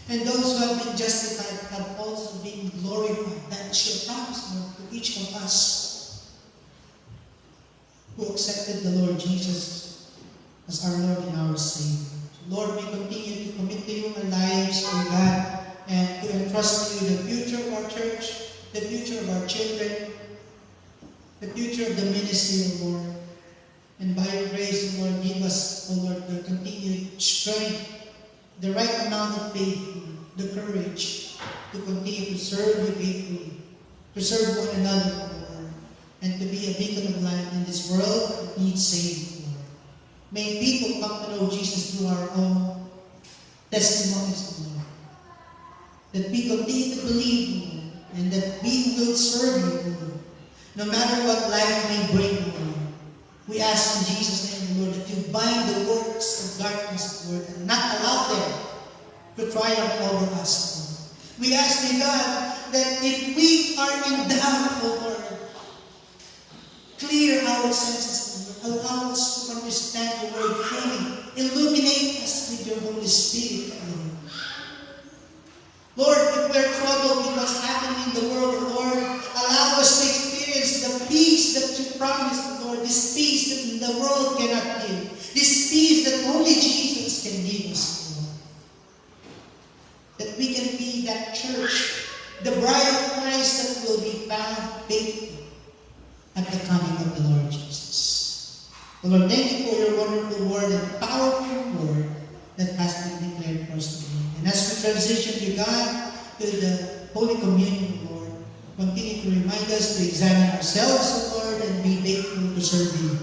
And those who have been justified have also been glorified. That is your promise, Lord, to each of us who accepted the Lord Jesus as our Lord and our Savior. Lord, we continue to commit to you our lives, O God, and to entrust to you the future of our church, the future of our children, the future of the ministry, O Lord. And by your grace, O Lord, give us, O Lord, the continued strength, the right amount of faith, the courage to continue to serve you faithfully, to serve one another, O Lord, and to be a beacon of light in this world that needs saving, Lord. May people come to know Jesus through our own testimonies, O Lord. That we continue to believe, O Lord, and that we will serve you, O Lord, no matter what life may bring, O Lord. We ask in Jesus' name, Lord, that you bind the works of darkness, Lord, and not allow them to triumph over us, Lord. We ask, dear God, that if we are in doubt, O Lord, clear our senses, Lord. Allow us to understand the word fully. Illuminate us with your Holy Spirit, Lord. Lord, if we're troubled with what's happening in the world, Lord, allow us to experience the peace that you promised, Lord. This peace that the world cannot give. This peace that only Jesus can give us, Lord. That we can be that church, the bride of Christ that will be found faithful at the coming of the Lord Jesus. Lord, thank you for your wonderful word and powerful word that has been declared for us today. And as we transition to God, to the Holy Communion, Lord, continue to remind us to examine ourselves, Lord, and be faithful to serve you.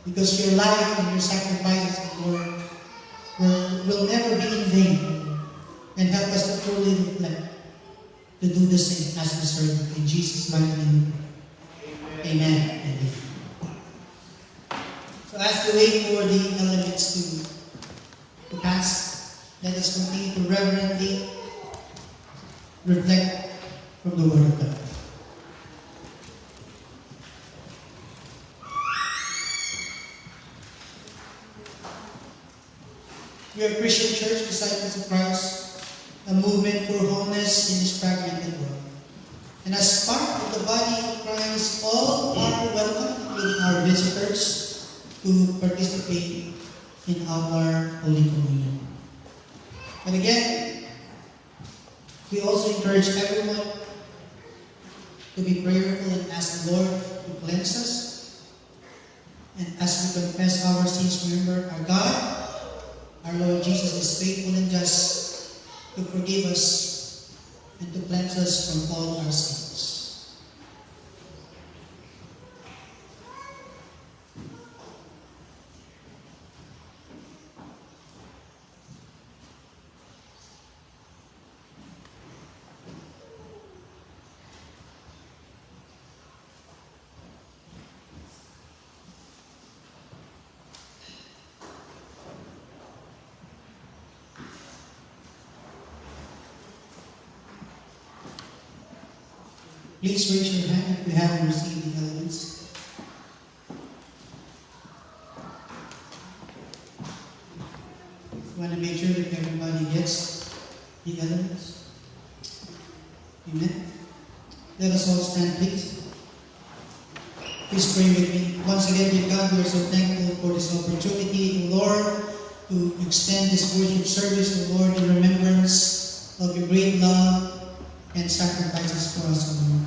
Because your life and your sacrifices, Lord, will never be in vain. Lord. And help us to truly reflect, to do the same as we serve you. In Jesus' mighty name we pray. Amen. Amen. So as we wait for the elements to pass, let us continue to reverently reflect from the Word of God. We are a Christian church, disciples of Christ, a movement for wholeness in this fragmented world. And as part of the body of Christ, all are welcome, including our visitors, to participate in our Holy Communion. But again, we also encourage everyone to be prayerful and ask the Lord to cleanse us. And as we confess our sins, remember our God, our Lord Jesus is faithful and just to forgive us and to cleanse us from all our sins. Please raise your hand if you haven't received the elements. We want to make sure that everybody gets the elements. Amen. Let us all stand, please. Please pray with me. Once again, dear God, we are so thankful for this opportunity, Lord, to extend this worship service, Lord, in remembrance of your great love and sacrifices for us, O Lord.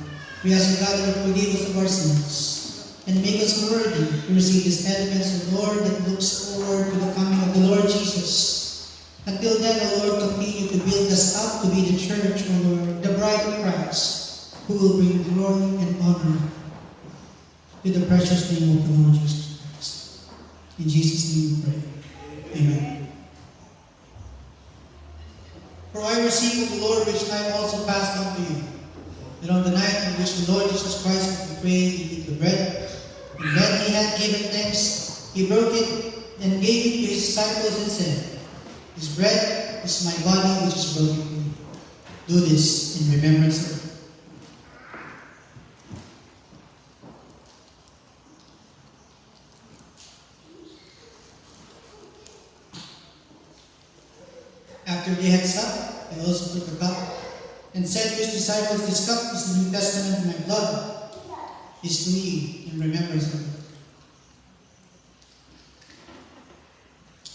We ask God to forgive us of our sins and make us worthy to receive these elements, O Lord, that looks forward to the coming of the Lord Jesus. Until then, O Lord, continue to build us up to be the church, O Lord, the bride of Christ, who will bring glory and honor to the precious name of the Lord Jesus Christ. In Jesus' name we pray. Amen. For I received of the Lord which I also passed on to you, that on the night in which the Lord Jesus Christ was betrayed, he took the bread, and when he had given thanks, he broke it and gave it to his disciples and said, "This bread is my body which is broken for you. Do this in remembrance of me." After they had supped, he also took a cup and said to his disciples, "This cup is the New Testament in my blood. Is to ye in remembrance of me.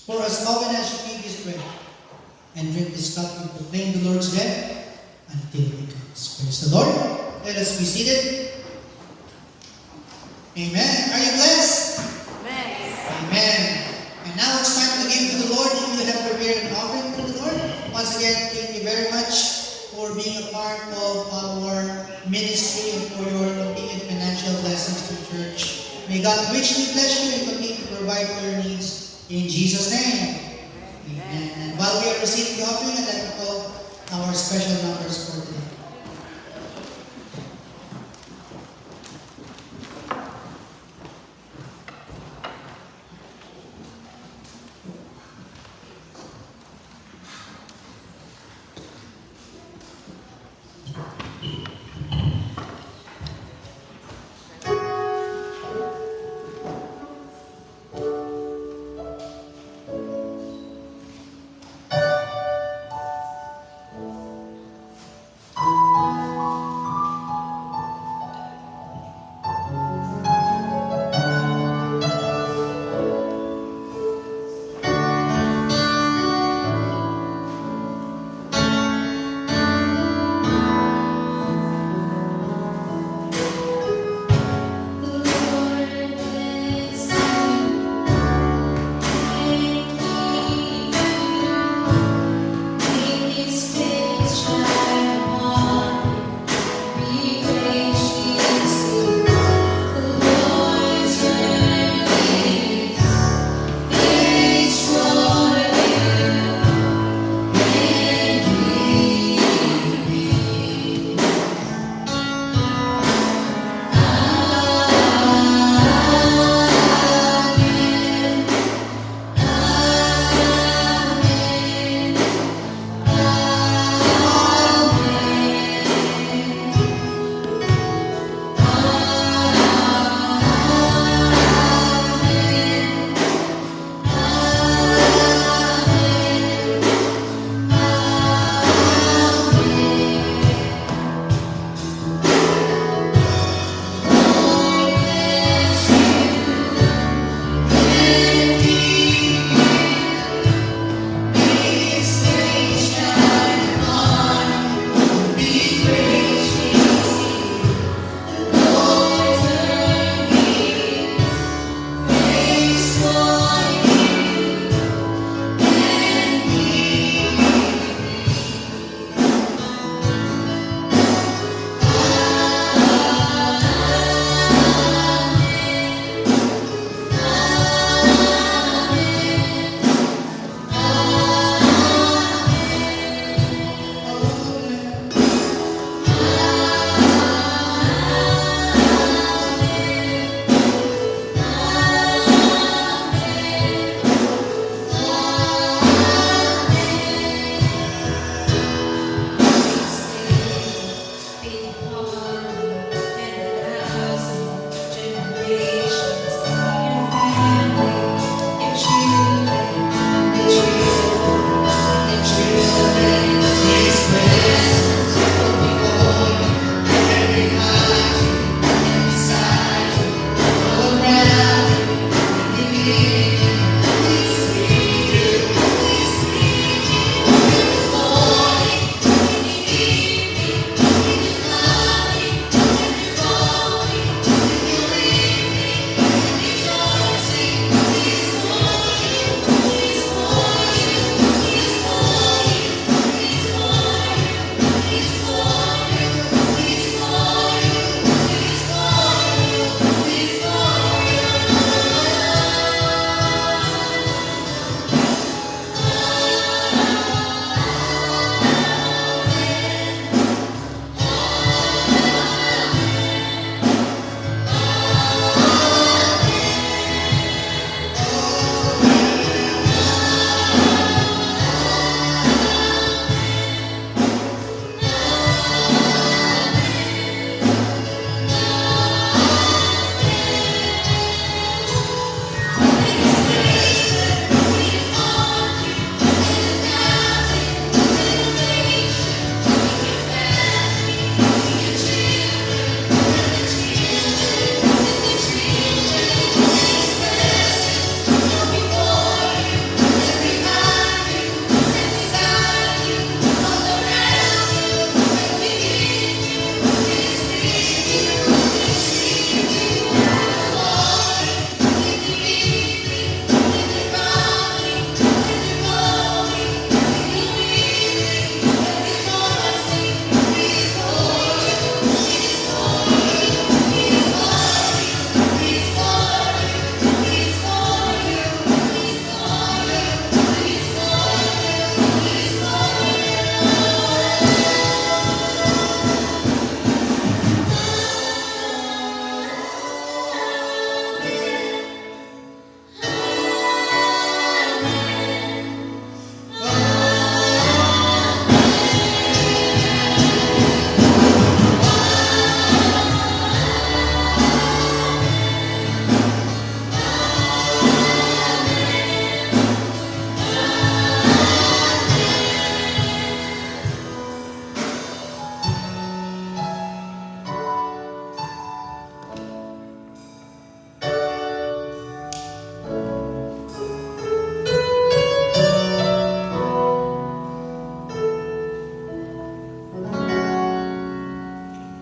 For as often as you eat this bread and drink this cup, you proclaim the Lord's death until he comes." Praise the Lord. Let us be seated. Amen. Are you blessed? Amen. Amen. And now it's time to give to the Lord. If you have prepared an offering for the Lord, once again, thank you very much for being a part of our ministry and for your continued financial blessings to the church. May God richly bless you and continue to provide for your needs in Jesus' name. Amen. And while we are receiving the offering, I'd like to call our special numbers for today.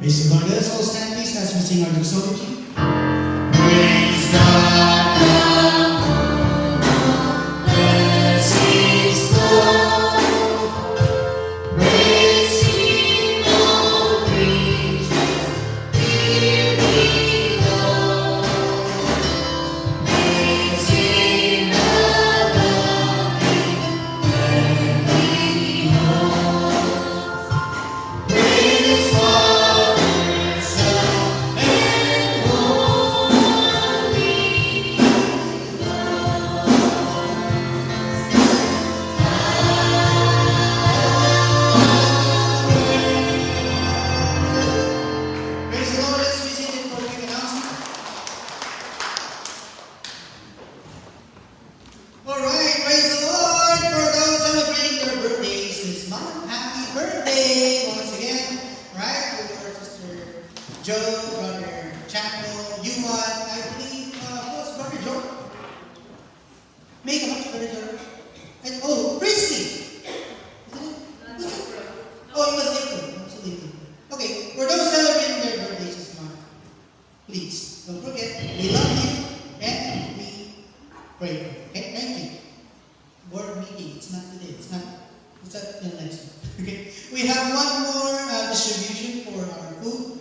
Praise the Lord. Let us all stand please as we sing our doxology. Praise the Lord. Let's be seated for a quick announcement. Alright, praise the Lord for those celebrating their birthdays this month. Happy birthday once again. Right? With our sister Joe, brother Chaco, Yuan, I believe, who's brother Joe? Make a brother Joe. And Christy. Isn't it? Oh, it was April. Absolutely. Okay, for those celebrating their birthdays this month, please don't forget, we love you and we pray for you. Okay, thank you. Board meeting, it's not today, it's at the next one. Okay, we have one more distribution for our food.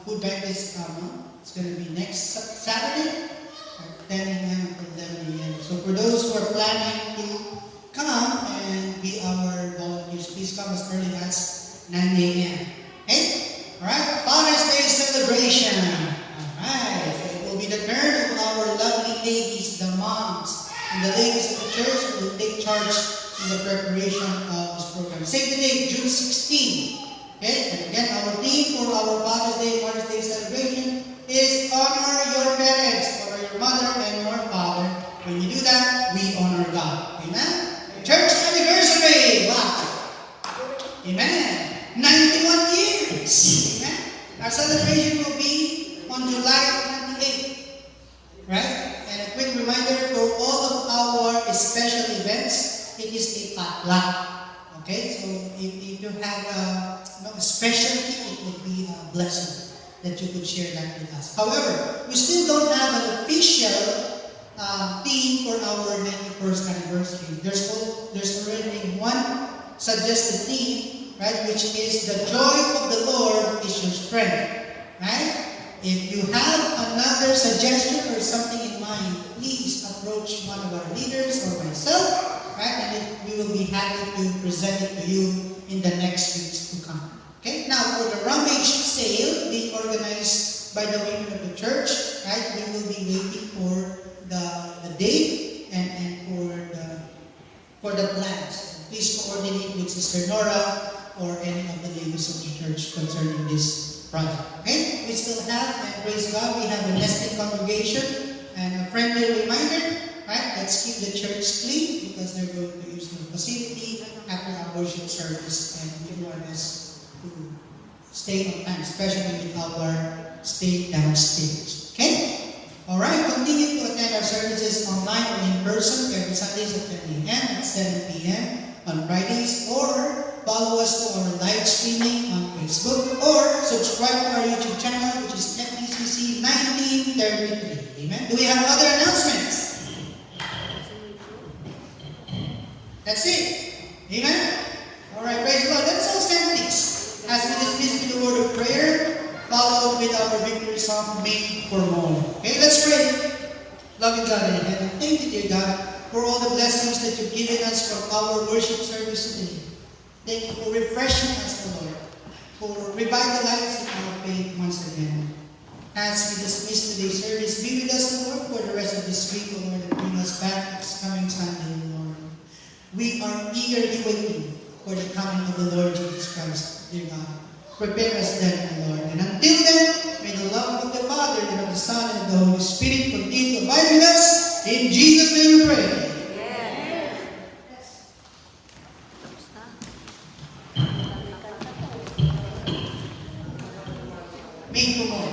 Food bank this month. It's going to be next Saturday at 10 a.m. until 11 a.m. So for those who are planning to come and be our volunteers, please come as early as 9 a.m. Okay? Alright? Father's Day celebration. Alright. So it will be the turn of our lovely ladies, the moms, and the ladies of the church who will take charge in the preparation of this program. Save the date, June 16. Okay? And again, our theme for our Father's Day, Mother's Day celebration is honor your parents, honor your mother and your father. When you do that, we honor God. Amen? Church anniversary! Wow! Amen. 91 years. Amen. Our celebration will be on July 28th. Right? And a quick reminder for all of our special events, it is a potluck. Okay? So if you have a specialty, it would be a blessing that you could share that with us. However, we still don't have an official theme for our 91st anniversary. There's already one suggested theme, right, which is the joy of the Lord is your strength, right? If you have another suggestion or something in mind, please approach one of our leaders or myself, right, and we will be happy to present it to you in the next weeks to come. Okay, now for the rummage sale being organized by the women of the church, right, we will be waiting for the date and for the plans. Please coordinate with Sister Nora or any of the ladies of the church concerning this project. Okay? We still have, and praise God, we have a nesting congregation and a friendly reminder, right? Let's keep the church clean because they're going to use the facility after our worship service, and we want us to stay on time, especially with our stay downstairs. Okay? Alright, continue to attend our services online or in person every Sundays at 10 a.m. at 7 p.m. on Fridays, or follow us to our live streaming on Facebook, or subscribe to our YouTube channel, which is FECC 1933. Amen. Do we have other announcements? That's it. Amen. Alright, praise the Lord. Let's all stand, please, as we dismiss with the word of prayer, followed with our victory song, Made for More. Okay, let's pray. Loving God in heaven, thank you, dear God, for all the blessings that you've given us from our worship service today. Thank you for refreshing us, O Lord, for revitalizing our faith once again. As we dismiss today's service, be with us, O Lord, for the rest of this week, O Lord, and bring us back next coming Sunday, O Lord. We are eagerly waiting for the coming of the Lord Jesus Christ, dear God. Prepare us then, O Lord. And until then, may the love of the Father, and of the Son, and of the Holy Spirit continue to abide with us. In Jesus' name we pray. Made for more.